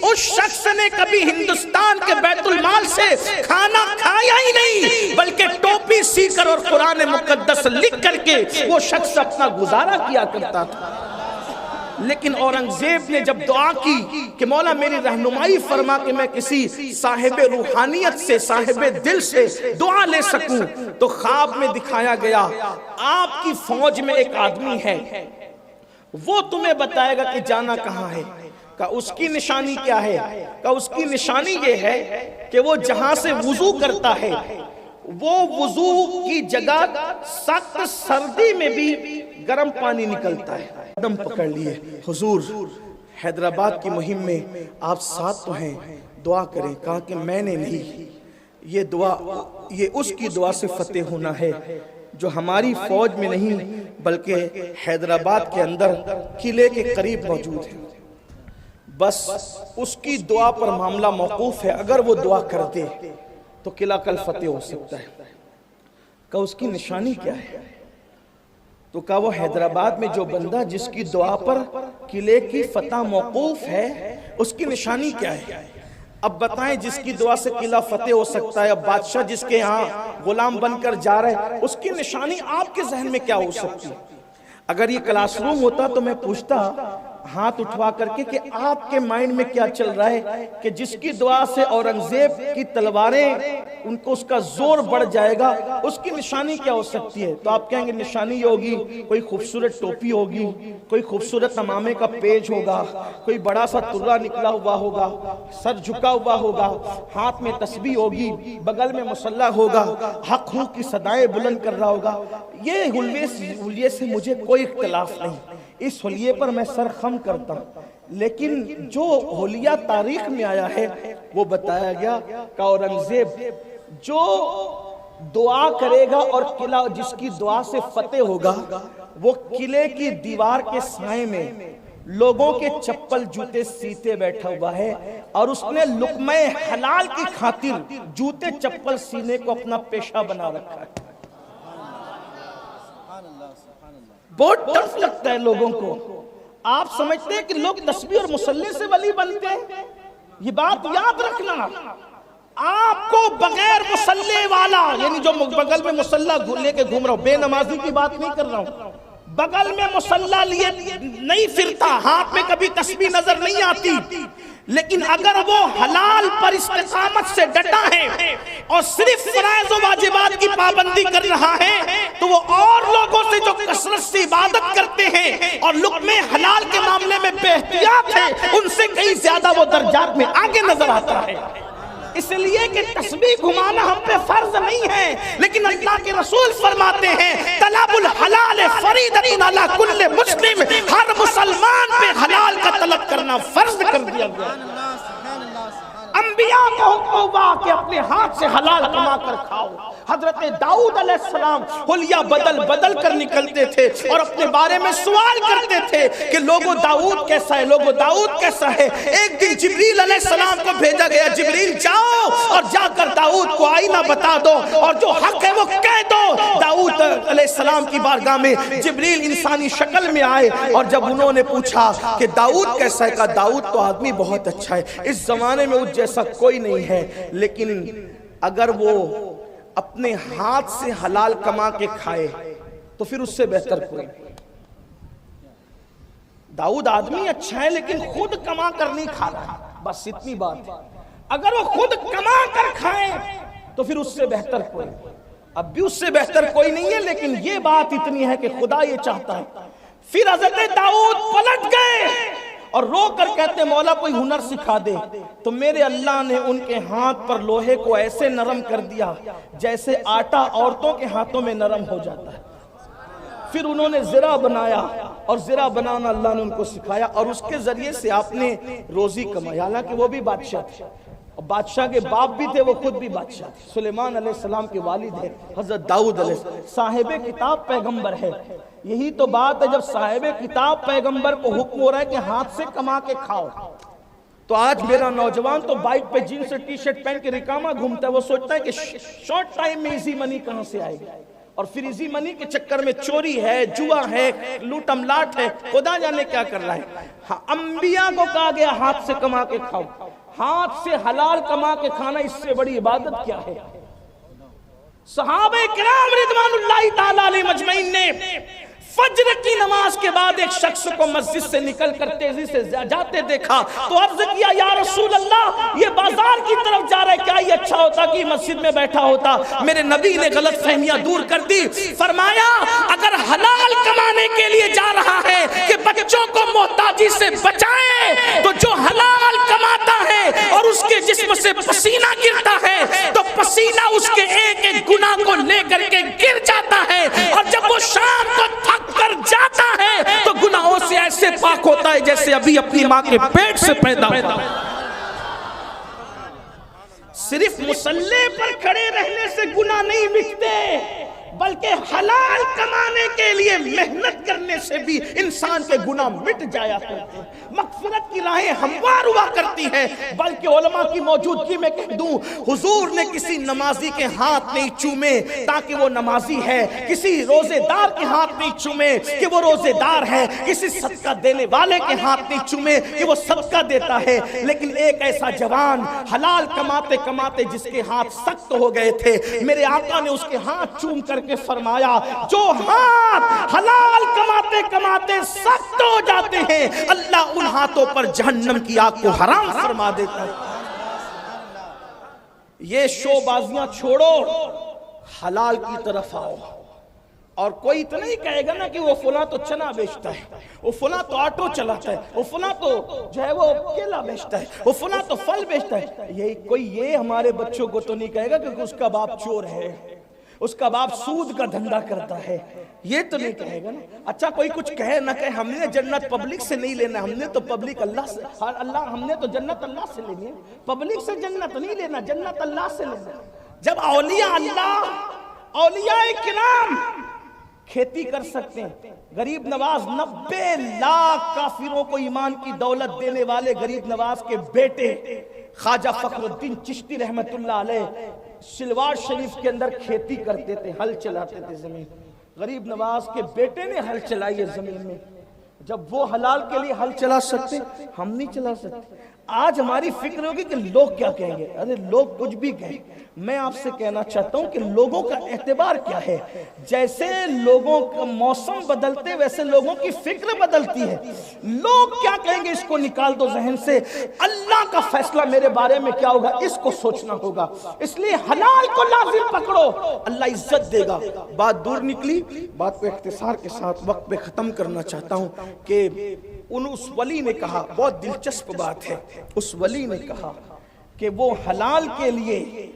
اس شخص نے کبھی ہندوستان کے بیت المال سے کھانا کھایا ہی نہیں، بلکہ ٹوپی سی کر اور قرآن مقدس لکھ کر کے وہ شخص اپنا گزارا کیا کرتا تھا۔ لیکن اورنگزیب نے جب دعا کی کہ مولا میری رہنمائی فرما کہ میں کسی صاحب روحانیت سے، صاحب دل سے دعا لے سکوں، تو خواب میں دکھایا گیا آپ کی فوج میں ایک آدمی ہے، وہ تمہیں بتائے گا کہ جانا کہاں ہے۔ کہا اس کی نشانی کیا ہے؟ کہا اس کی نشانی یہ ہے کہ وہ جہاں سے وضو کرتا ہے وہ وضو کی جگہ سخت سردی میں بھی گرم پانی نکلتا ہے۔ قدم پکڑ لیے، حضور حیدرآباد کی مہم میں آپ ساتھ تو ہیں، دعا کریں۔ کہا کہ میں نے نہیں، یہ دعا یہ اس کی دعا سے فتح ہونا ہے جو ہماری فوج میں نہیں بلکہ حیدرآباد کے اندر قلعے کے قریب موجود ہے۔ بس اس کی دعا پر معاملہ موقوف ہے، اگر وہ دعا کر دے تو قلعہ کل فتح ہو سکتا ہے۔ کہا اس کی نشانی کیا ہے؟ تو کہا وہ حیدرآباد میں جو بندہ جس کی دعا پر قلعے کی فتح موقوف ہے اس کی نشانی کیا ہے؟ اب بتائیں جس کی دعا سے قلعہ فتح ہو سکتا ہے، اب بادشاہ جس کے ہاں غلام بن کر جا رہے ہیں، اس کی نشانی آپ کے ذہن میں کیا ہو سکتی؟ اگر یہ کلاس روم ہوتا تو میں پوچھتا ہاتھ اٹھوا کر کے کہ آپ کے مائنڈ میں کیا چل رہا ہے کہ جس کی دعا سے اورنگزیب کی تلواریں ان کو اس کا زور بڑھ جائے گا، اس کی نشانی کیا ہو سکتی ہے؟ تو آپ کہیں گے نشانی یہ ہوگی کوئی خوبصورت ٹوپی ہوگی، کوئی خوبصورت امامے کا پیج ہوگا، کوئی بڑا سا ترا نکلا ہوا ہوگا، سر جھکا ہوا ہوگا، ہاتھ میں تسبیح ہوگی، بغل میں مصلی ہوگا، حق حق کی صدائیں بلند کر رہا ہوگا۔ یہ حلیے سے مجھے کوئی اختلاف نہیں، اس حلیے پر میں سر خم کرتا ہوں، لیکن جو حلیہ تاریخ میں آیا ہے وہ بتایا گیا کہ اورنگزیب جو دعا کرے گا اور قلعہ جس کی دعا سے فتح ہوگا وہ قلعے کی دیوار کے سائے میں لوگوں کے چپل جوتے سیتے بیٹھا ہوا ہے اور اس نے لقمہ حلال کی خاطر جوتے چپل سینے کو اپنا پیشہ بنا رکھا ہے۔ بہت ٹف لگتا ہے لوگوں کو۔ آپ سمجھتے ہیں کہ لوگ تسبیح اور مصلی سے ولی بنتے ہیں؟ یہ بات یاد رکھنا، آپ کو بغیر مصلی والا، یعنی جو بغل میں مصلی لے کے گھوم رہا ہوں، بے نمازی کی بات نہیں کر رہا ہوں، بغل میں مصلی لیے نہیں پھرتا، ہاتھ میں کبھی تسبیح نظر نہیں آتی، لیکن اگر وہ حلال پر استقامت سے ڈٹا ہے اور صرف فرائض و واجبات کی پابندی کر رہا ہے تو وہ اور لوگوں سے جو کثرت سے عبادت کرتے ہیں اور لقمے حلال کے معاملے میں بے احتیاط ہے ان سے کئی زیادہ وہ درجات میں آگے نظر آتا ہے۔ اس لیے کہ تسبیح گھمانا ہم پہ فرض نہیں ہے، لیکن اللہ کے رسول فرماتے ہیں طلب الحلال فریضۃ علی کل مسلم، ہر مسلمان پہ حلال کا طلب کرنا فرض کر دیا گیا۔ انبیاء کا حکم ہوا کہ اپنے ہاتھ سے حلال کما کر کھاؤ۔ حضرت داؤد علیہ السلام حلیہ بدل بدل کر نکلتے تھے اور اپنے بارے میں سوال کرتے تھے کہ لوگو داؤد کیسا ہے، لوگو داؤد کیسا ہے۔ ایک دن جبریل علیہ السلام کو بھیجا گیا، جبریل جاؤ اور جا کر داؤد کو آئینہ بتا دو اور جو حق ہے وہ کہہ دو۔ داؤد علیہ السلام کی بارگاہ میں جبریل انسانی شکل میں آئے اور جب انہوں نے پوچھا کہ داؤد کیسا ہے، کہا داؤد تو آدمی بہت اچھا ہے، اس زمانے میں اس جیسا کوئی نہیں ہے، لیکن اگر وہ اپنے ہاتھ سے حلال کما کے کھائے تو پھر اس سے بہتر کوئی نہیں۔ داؤد آدمی اچھا ہے لیکن خود کما کر نہیں کھا رہا، بس اتنی بات ہے۔ اگر وہ خود کما کر کھائے تو پھر اس سے بہتر کوئی نہیں۔ اب بھی اس سے بہتر کوئی نہیں ہے، لیکن یہ بات اتنی ہے کہ خدا یہ چاہتا ہے۔ پھر حضرت داؤد پلٹ گئے اور رو کر کہتے مولا کوئی ہنر سکھا دے، تو میرے اللہ نے ان کے ہاتھ پر لوہے کو ایسے نرم کر دیا جیسے آٹا عورتوں کے ہاتھوں میں نرم ہو جاتا ہے۔ پھر انہوں نے زرہ بنایا اور زرہ بنانا اللہ نے ان کو سکھایا اور اس کے ذریعے سے آپ نے روزی کمائی۔ حالانکہ وہ بھی بادشاہ تھے اور بادشاہ کے باپ بھی تھے، وہ خود بھی بادشاہ تھے۔ سلیمان علیہ السلام کے والد ہے حضرت داؤد علیہ السلام، صاحب کتاب پیغمبر ہے۔ یہی تو بات ہے، جب صاحب کتاب پیغمبر کو حکم ہو رہا ہے کہ ہاتھ سے کما کے کھاؤ، تو آج میرا نوجوان تو بائک پہ جینس اور ٹی شرٹ پہن کے رکامہ گھومتا ہے۔ وہ سوچتا ہے کہ شارٹ ٹائم میں ایزی منی کہاں سے آئے گی، اور پھر ایزی منی کے چکر میں چوری ہے، جوا ہے، لوٹ املاٹ ہے، خدا جانے کیا کر رہا ہے۔ ہاں، انبیاء کو کہا گیا ہاتھ سے کما کے کھاؤ۔ ہاتھ سے حلال کما کے کھانا اس سے بڑی عبادت کیا ہے؟ صحابہ کرام رضوان اللہ تعالیٰ علیہ مجمعین نے فجر کی نماز کے بعد ایک شخص کو مسجد سے نکل کر تیزی سے جاتے دیکھا تو عرض کیا یا رسول اللہ یہ بازار کی طرف جا رہا ہے، کیا یہ اچھا ہوتا کہ مسجد میں بیٹھا ہوتا؟ میرے نبی نے غلط فہمیاں دور کر دی، فرمایا اگر حلال کمانے کے لیے جا رہا ہے کہ بچوں کو محتاجی سے بچائے، تو جو حلال کماتا ہے اور اس کے جسم سے پسینہ گرتا ہے تو پسینہ اس کے ایک ایک گناہ کو لے کر کے گر جاتا ہے، اور جب وہ شام کو تھک کر جاتا ہے تو گناہوں سے ایسے پاک ہوتا ہے جیسے ابھی اپنی ماں کے پیٹ سے پیدا ہوتا ہے۔ صرف مصلی پر کھڑے رہنے سے گناہ نہیں مٹتے، بلکہ حلال کمانے کے لیے محنت کرنے سے بھی انسان کے گناہ مٹ جایا کرتے ہیں، مغفرت کی راہیں ہموار ہوا کرتی ہیں۔ بلکہ علماء کی موجودگی میں کہہ دوں، حضور نے کسی نمازی کے ہاتھ نہیں چومے تاکہ وہ نمازی ہے، کسی روزے دار کے ہاتھ نہیں چومے کہ وہ روزے دار ہے، کسی صدقہ دینے والے کے ہاتھ نہیں چومے کہ وہ صدقہ دیتا ہے، لیکن ایک ایسا جوان حلال کماتے کماتے جس کے ہاتھ سخت ہو گئے تھے، میرے آقا نے اس کے ہاتھ چوم کر کے فرمایا جو ہاتھ حلال کماتے کماتے سخت ہو جاتے ہیں اللہ ان ہاتھوں پر جہنم کی آگ کو حرام فرما دیتا ہے۔ یہ شو بازیاں چھوڑو، حلال کی طرف آؤ۔ اور کوئی تو نہیں کہے گا نا کہ وہ فلاں تو چنا بیچتا ہے، وہ فلاں تو آٹو چلاتا ہے، وہ فلاں تو جو ہے وہ کیلا بیچتا ہے، وہ فلاں تو پھل بیچتا ہے۔ کوئی یہ ہمارے بچوں کو تو نہیں کہے گا کہ اس کا باپ چور ہے، اس کا باپ سود کا دھندا کرتا ہے، یہ تو نہیں کہے گا نا۔ اچھا کوئی کچھ کہے نہ کہے، ہم نے جنت پبلک سے نہیں لینا، ہم نے تو پبلک اللہ سے، ہم نے تو جنت اللہ سے لینی ہے، پبلک سے جنت نہیں لینا، جنت اللہ سے لینا۔ جب اولیاء اللہ، اولیاء کرام کھیتی کر سکتے ہیں، غریب نواز 90 لاکھ کافروں کو ایمان کی دولت دینے والے غریب نواز کے بیٹے خواجہ فخر الدین چشتی رحمت اللہ علیہ شلوار شریف کے اندر کھیتی کرتے تھے، ہل چلاتے تھے زمین۔ غریب نواز کے بیٹے نے ہل چلائی ہے زمین میں۔ جب وہ حلال کے لیے ہل چلا سکتے، ہم نہیں چلا سکتے۔ آج ہماری فکر ہوگی کہ لوگ کیا کہیں گے، ارے لوگ کچھ بھی کہیں۔ میں آپ سے کہنا چاہتا ہوں کہ لوگوں کا اعتبار کیا ہے؟ جیسے لوگوں کا موسم بدلتے ویسے لوگوں کی فکر بدلتی ہے۔ لوگ کیا کہیں گے اس کو نکال دو ذہن سے، اللہ کا فیصلہ میرے بارے میں کیا ہوگا اس کو سوچنا ہوگا۔ اس لیے حلال کو لازم پکڑو، اللہ عزت دے گا۔ بات دور نکلی، بات کو اختصار کے ساتھ وقت پہ ختم کرنا چاہتا ہوں کہ اس ولی نے کہا، بہت دلچسپ بات ہے، اس ولی نے کہا کہ وہ حلال کے لیے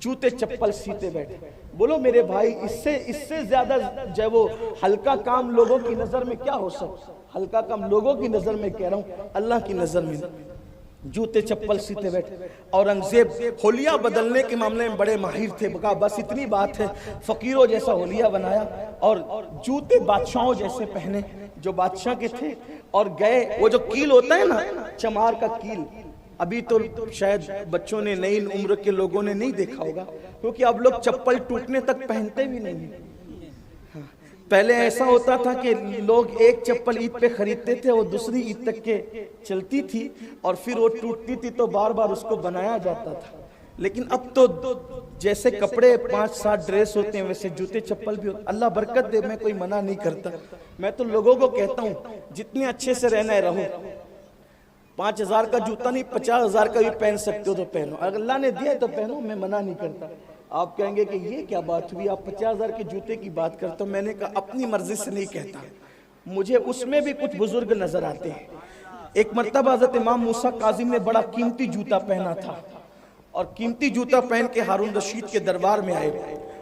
جوتے چپل سیتے بیٹھے۔ بولو میرے بھائی، اس سے زیادہ جو وہ ہلکا کام لوگوں کی نظر میں کیا ہو سکتا؟ ہلکا کام لوگوں کی نظر میں کہہ رہا ہوں، اللہ کی نظر میں جوتے چپل سیتے بیٹھے۔ اورنگزیب حلیہ بدلنے کے معاملے میں بڑے ماہر تھے، کہا بس اتنی بات ہے، فقیروں جیسا حلیہ بنایا اور جوتے بادشاہوں جیسے پہنے جو بادشاہ کے تھے، اور گئے۔ وہ جو کیل ہوتا ہے نا، چمار کا کیل، ابھی تو شاید بچوں نے، نئی عمر کے لوگوں نے نہیں دیکھا ہوگا، کیونکہ اب لوگ چپل ٹوٹنے تک پہنتے بھی نہیں ہیں۔ پہلے ایسا ہوتا تھا کہ لوگ ایک چپل عید پہ خریدتے تھے، وہ دوسری عید تک کے چلتی تھی، اور پھر وہ ٹوٹتی تھی تو بار بار اس کو بنایا جاتا تھا۔ لیکن اب تو جیسے کپڑے 5-7 ڈریس ہوتے ہیں ویسے جوتے چپل بھی ہوتے ہیں۔ اللہ برکت دے، میں کوئی منع نہیں کرتا، میں تو لوگوں کو کہتا ہوں جتنے اچھے سے رہنا ہے رہو۔ 5000 کا جوتا نہیں، 50,000 کا بھی پہن سکتے ہو تو پہنو، اگر اللہ نے دیا ہے تو پہنو، میں منع نہیں کرتا۔ آپ کہیں گے کہ یہ کیا بات ہوئی، آپ 50,000 کے جوتے کی بات کرتے ہو؟ میں نے کہا اپنی مرضی سے نہیں کہتا، مجھے اس میں بھی کچھ بزرگ نظر آتے ہیں۔ ایک مرتبہ حضرت امام موسیٰ کاظم نے بڑا قیمتی جوتا پہنا تھا، اور قیمتی جوتا پہن کے ہارون رشید کے دربار میں آئے۔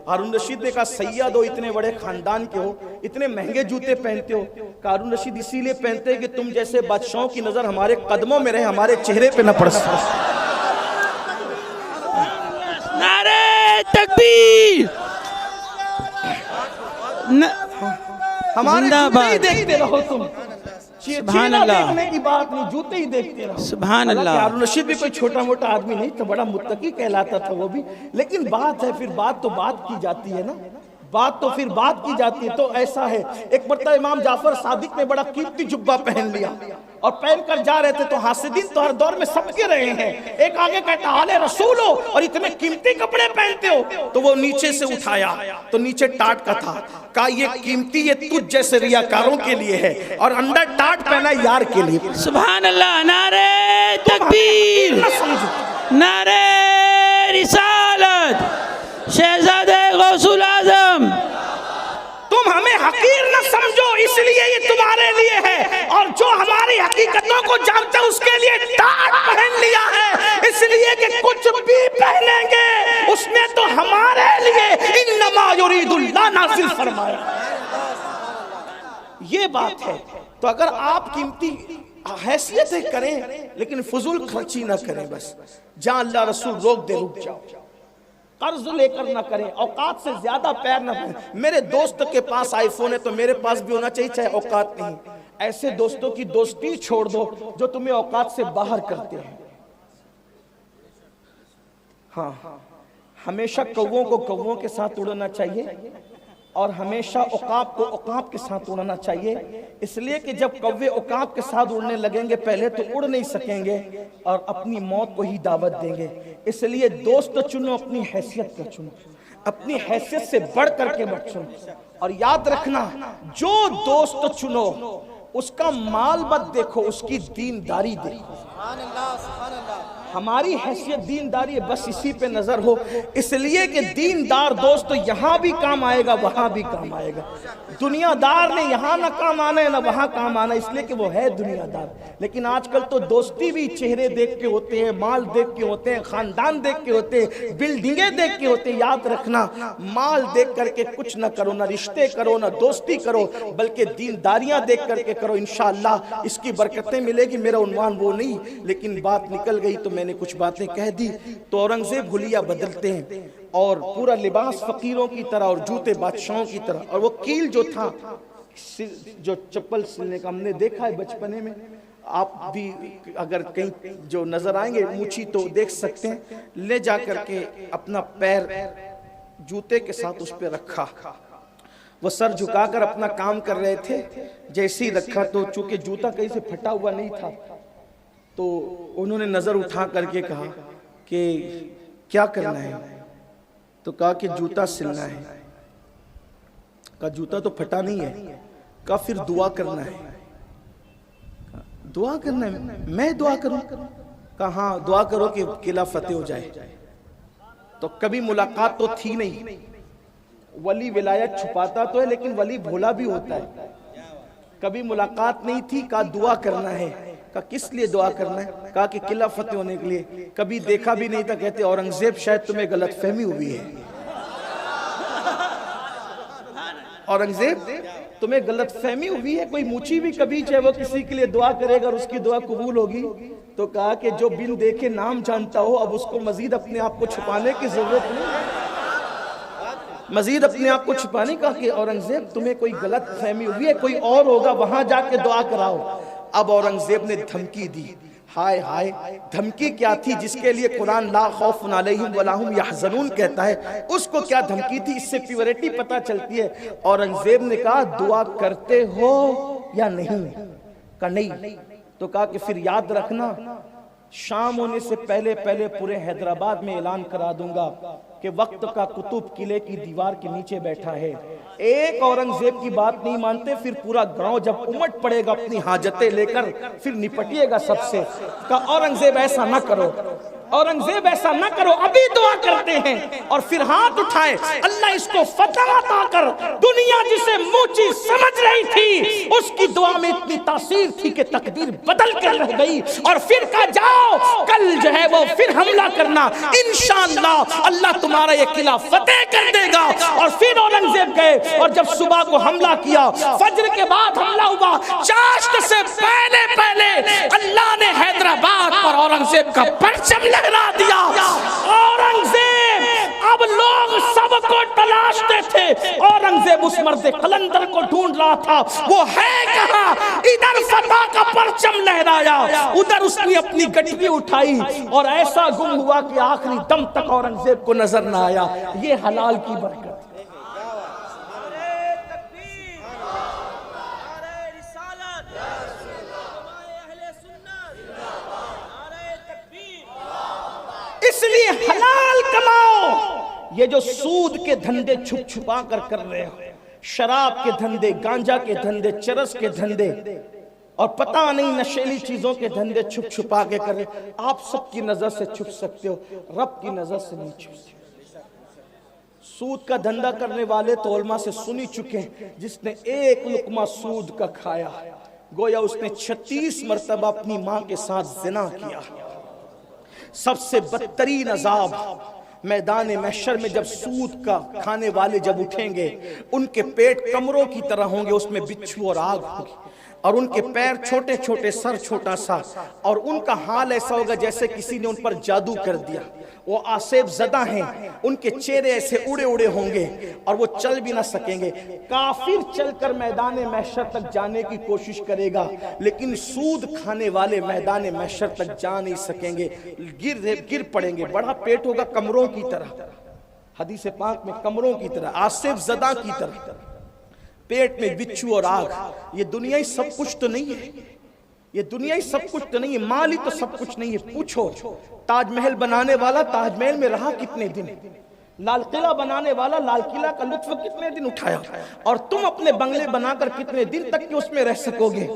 ہارون رشید نے کہا سید ہو، اتنے بڑے خاندان کے ہو، اتنے مہنگے جوتے پہنتے ہو؟ کہا ہارون رشید اسی لیے پہنتے ہیں کہ تم جیسے بادشاہوں کی نظر ہمارے قدموں میں رہے، ہمارے چہرے پہ نہ پڑ سکے۔ نعرہ تکبیر، ہمارے زندہ جوتے ہی باد، دیکھتے رہو تم، سبحان چہرہ اللہ، دیکھنے کی بات نہیں، جوتے ہی دیکھتے رہو۔ سبحان اللہ۔ ہارون رشید بھی کوئی چھوٹا موٹا آدمی نہیں تھا، بڑا متقی کہلاتا تھا وہ بھی، لیکن بات ہے، پھر بات تو بات کی جاتی ہے نا، بات تو پھر بات کی جاتی ہے۔ تو ایسا ہے، ایک مرتبہ امام جعفر صادق نے بڑا قیمتی جبہ پہن لیا اور پہن کر جا رہے تھے، تو حاسدین تو ہر دور میں سب کے رہے ہیں۔ ایک آگے کہتا آلِ رسول ہو اور اتنے قیمتی کپڑے پہنتے ہو، تو وہ نیچے سے اٹھایا تو نیچے ٹاٹ کا تھا، کہا یہ قیمتی، یہ تجھ جیسے ریاکاروں کے لیے ہے، اور اندر ٹاٹ پہنا یار کے لیے۔ سبحان اللہ، نعرہ تکبیر، نعرہ رسالت، شہزادہ غوث العظم۔ تم ہمیں حقیر نہ سمجھو، اس لیے یہ تمہارے لیے ہے، اور جو ہماری حقیقتوں کو جانتا ہے اس کے لیے ٹاٹ پہن لیا ہے، اس لیے کہ کچھ بھی پہنیں گے اس نے تو ہمارے لیے انما یرید اللہ نازل فرمایا۔ یہ بات ہے۔ تو اگر آپ قیمتی حیثیتیں کریں لیکن فضول خرچی نہ کریں، بس جہاں اللہ رسول روک دے رک جاؤ، قرض لے کر نہ کریں، اوقات سے زیادہ پیر نہ پھیلیں۔ میرے دوست کے پاس آئی فون ہے تو میرے پاس بھی ہونا چاہیے، چاہے اوقات نہیں۔ ایسے دوستوں کی دوستی چھوڑ دو جو تمہیں اوقات سے باہر کرتے ہیں۔ ہاں، ہمیشہ کووں کو کووں کے ساتھ اڑنا چاہیے، اور ہمیشہ عقاب کو عقاب کے ساتھ اڑنا چاہیے، اس لیے کہ جب کوے عقاب کے ساتھ اڑنے لگیں گے پہلے تو اڑ نہیں سکیں گے اور اپنی موت کو ہی دعوت دیں گے۔ اس لیے دوست چنو، اپنی حیثیت کا چنو، اپنی حیثیت سے بڑھ کر کے مت چنو۔ اور یاد رکھنا، جو دوست چنو اس کا مال مت دیکھو، اس کی دینداری دیکھو۔ ہماری حیثیت دینداری ہے، بس اسی پہ نظر ہو، اس لیے کہ دیندار دوست تو یہاں بھی کام آئے گا وہاں بھی کام آئے گا۔ دنیا دار نے یہاں نہ کام آنا ہے نہ وہاں کام آنا ہے، اس لیے کہ وہ ہے دنیا دار۔ لیکن آج کل تو دوستی بھی چہرے دیکھ کے ہوتے ہیں، مال دیکھ کے ہوتے ہیں، خاندان دیکھ کے ہوتے ہیں، بلڈنگیں دیکھ کے ہوتے ہیں۔ یاد رکھنا، مال دیکھ کر کے کچھ نہ کرو، نہ رشتے کرو نہ دوستی کرو، بلکہ دینداریاں دیکھ کر کے کرو، انشاءاللہ اس کی برکتیں ملے گی۔ میرا عنوان وہ نہیں، لیکن بات نکل گئی تو میں نے کچھ باتیں کہہ دی۔ تو اورنگزیب حلیہ بدلتے ہیں اور پورا لباس فقیروں کی طرح اور جوتے بادشاہوں کی طرح، اور وہ کیل جو تھا، جو چپل سلنے کا ہم نے دیکھا ہے بچپنے میں، آپ بھی اگر کہیں جو نظر آئیں گے مچھی تو دیکھ سکتے ہیں، لے جا کر کے اپنا پیر جوتے کے ساتھ اس پہ رکھا، وہ سر جھکا کر اپنا کام کر رہے تھے، جیسے ہی رکھا تو چونکہ جوتا کہیں سے پھٹا ہوا نہیں تھا تو انہوں نے نظر اٹھا کر کے کہا کہ کیا کرنا ہے؟ تو کہا کہ جوتا سلنا ہے۔ کہا جوتا تو پھٹا نہیں ہے۔ کہا پھر دعا کرنا ہے۔ دعا کرنا ہے؟ میں دعا کروں؟ کہا ہاں دعا کرو کہ قلعہ فتح ہو جائے۔ تو کبھی ملاقات تو تھی نہیں، ولی ولایت چھپاتا تو ہے لیکن ولی بھولا بھی ہوتا ہے، کبھی ملاقات نہیں تھی۔ کہا دعا کرنا ہے۔ کہا کس لیے دعا کرنا ہے؟ کہا کہ قلعہ فتح ہونے کے لیے۔ کبھی دیکھا بھی نہیں تھا۔ کہتے اورنگزیب شاید تمہیں غلط فہمی ہوئی ہے، اورنگزیب تمہیں غلط فہمی ہوئی ہے، کوئی موچی بھی کبھی چاہے وہ کسی کے لیے دعا کرے گا اور اس کی دعا قبول ہوگی؟ تو کہا کہ جو بن دیکھے نام جانتا ہو اب اس کو مزید اپنے آپ کو چھپانے کی ضرورت نہیں، مزید اپنے آپ کو چھپانے کا کہ اورنگزیب تمہیں کوئی غلط فہمی ہوئی ہے، کوئی اور ہوگا وہاں جا کے دعا کراؤ۔ اب اورنگزیب نے دھمکی دی۔ ہائے ہائے، دھمکی کیا تھی جس کے لیے قرآن لا خوف علیہم ولا ہم یحزنون کہتا ہے، اس کو کیا دھمکی تھی؟ اس سے پیورٹی پتہ چلتی ہے۔ اورنگزیب نے کہا دعا کرتے ہو یا نہیں؟ کہا نہیں۔ تو کہا کہ پھر یاد رکھنا شام ہونے سے پہلے پورے حیدرآباد میں اعلان کرا دوں گا کہ وقت کا قطب قلعے کی دیوار کے نیچے بیٹھا ہے۔ ایک اورنگزیب کی بات نہیں مانتے، پھر پورا گاؤں جب امٹ پڑے گا اپنی حاجتیں لے کر پھر نپٹیے گا سب سے۔ کہا اورنگزیب ایسا نہ کرو، اورنگزیب ایسا نہ کرو، ابھی دعا کرتے ہیں۔ اور پھر ہاتھ اٹھائے، اللہ اس کو فتح عطا کر۔ دنیا جسے موچی سمجھ رہی تھی اس کی دعا میں اتنی تاثیر تھی کہ تقدیر بدل کر رہ گئی، اور پھر کہا جاؤ کل جو ہے وہ پھر حملہ کرنا، انشاءاللہ اللہ تمہارا یہ قلعہ فتح کر دے گا۔ اور پھر اورنگزیب گئے اور جب صبح کو حملہ کیا، فجر کے بعد حملہ ہوا، چاشت سے پہلے اللہ نے حیدرآباد پر اورنگزیب کا پرچم لہرا دیا۔ اورنگزیب اب لوگ سب کو تلاشتے تھے، اورنگزیب اس مرد قلندر کو ڈھونڈ رہا تھا، وہ ہے کہاں؟ ادھر فتح کا پرچم لہرایا، ادھر اس نے اپنی گٹی اٹھائی، اور ایسا گم ہوا کہ آخری دم تک اورنگزیب کو نظر نہ آیا۔ یہ حلال کی برکت۔ اس لیے حلال کماؤ۔ یہ جو سود کے دھندے چھپ چھپا کر رہے ہو، شراب کے دھندے، گانجا کے دھندے، چرس کے دھندے، اور پتہ نہیں نشیلی چیزوں کے دھندے چھپ چھپا کے کر رہے، آپ سب کی نظر سے چھپ سکتے ہو، رب کی نظر سے نہیں چھپ سکتے۔ سود کا دھندہ کرنے والے تو علماء سے سنی چکے ہیں، جس نے ایک لقمہ سود کا کھایا گویا اس نے 36 مرتبہ اپنی ماں کے ساتھ زنا کیا۔ سب سے بدترین عذاب میدان محشر میں جب سود کا کھانے والے جب اٹھیں گے، ان کے پیٹ کمروں کی طرح ہوں گے، اس میں بچھو اور آگ ہوگی، اور ان کے پیر چھوٹے چھوٹے، سر چھوٹا سا، اور ان کا حال ایسا ہوگا جیسے کسی نے ان پر جادو کر دیا۔ وہ آسیب زدہ ہیں، ان کے چہرے ایسے اڑے اڑے ہوں گے اور وہ چل بھی نہ سکیں گے۔ کافر چل کر میدان محشر تک جانے کی کوشش کرے گا، لیکن سود کھانے والے میدان محشر تک جا نہیں سکیں گے، گر پڑیں گے۔ بڑا پیٹ ہوگا کمروں کی طرح، حدیث پاک میں کمروں کی طرح، آسیب زدہ کی طرح، پیٹ میں بچھو اور آگ۔ یہ دنیای سب کچھ تو نہیں ہے، یہ دنیای سب کچھ تو نہیں ہے، مال ہی تو سب کچھ نہیں ہے۔ پوچھو تاج محل بنانے والا تاج محل میں رہا کتنے دن؟ لال قلعہ بنانے والا لال قلعہ کا لطف کتنے دن اٹھایا، اور تم اپنے بنگلے بنا کر کتنے دن تک کہ اس میں رہ سکو گے،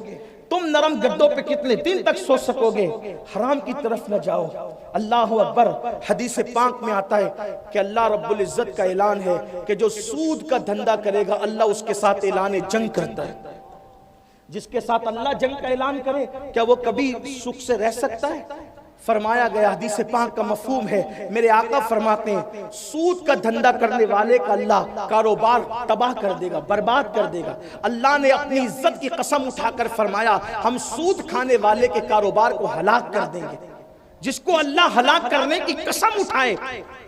تم نرم گدوں پہ کتنے دن تک سو سکو گے، حرام کی طرف نہ جاؤ۔ اللہ اکبر۔ حدیث پاک میں آتا ہے کہ اللہ رب العزت کا اعلان ہے کہ جو سود کا دھندا کرے گا اللہ اس کے ساتھ اعلان جنگ کرتا ہے۔ جس کے ساتھ اللہ جنگ کا اعلان کرے کیا وہ کبھی سکھ سے رہ سکتا ہے؟ فرمایا گیا، حدیث پاک کا مفہوم ہے، میرے آقا فرماتے ہیں سود کا دھندا کرنے والے کا اللہ کاروبار تباہ کر دے گا، برباد کر دے گا۔ اللہ نے اپنی عزت کی قسم اٹھا کر فرمایا ہم سود کھانے والے کے کاروبار کو ہلاک کر دیں گے۔ جس کو اللہ ہلاک کرنے کی قسم اٹھائے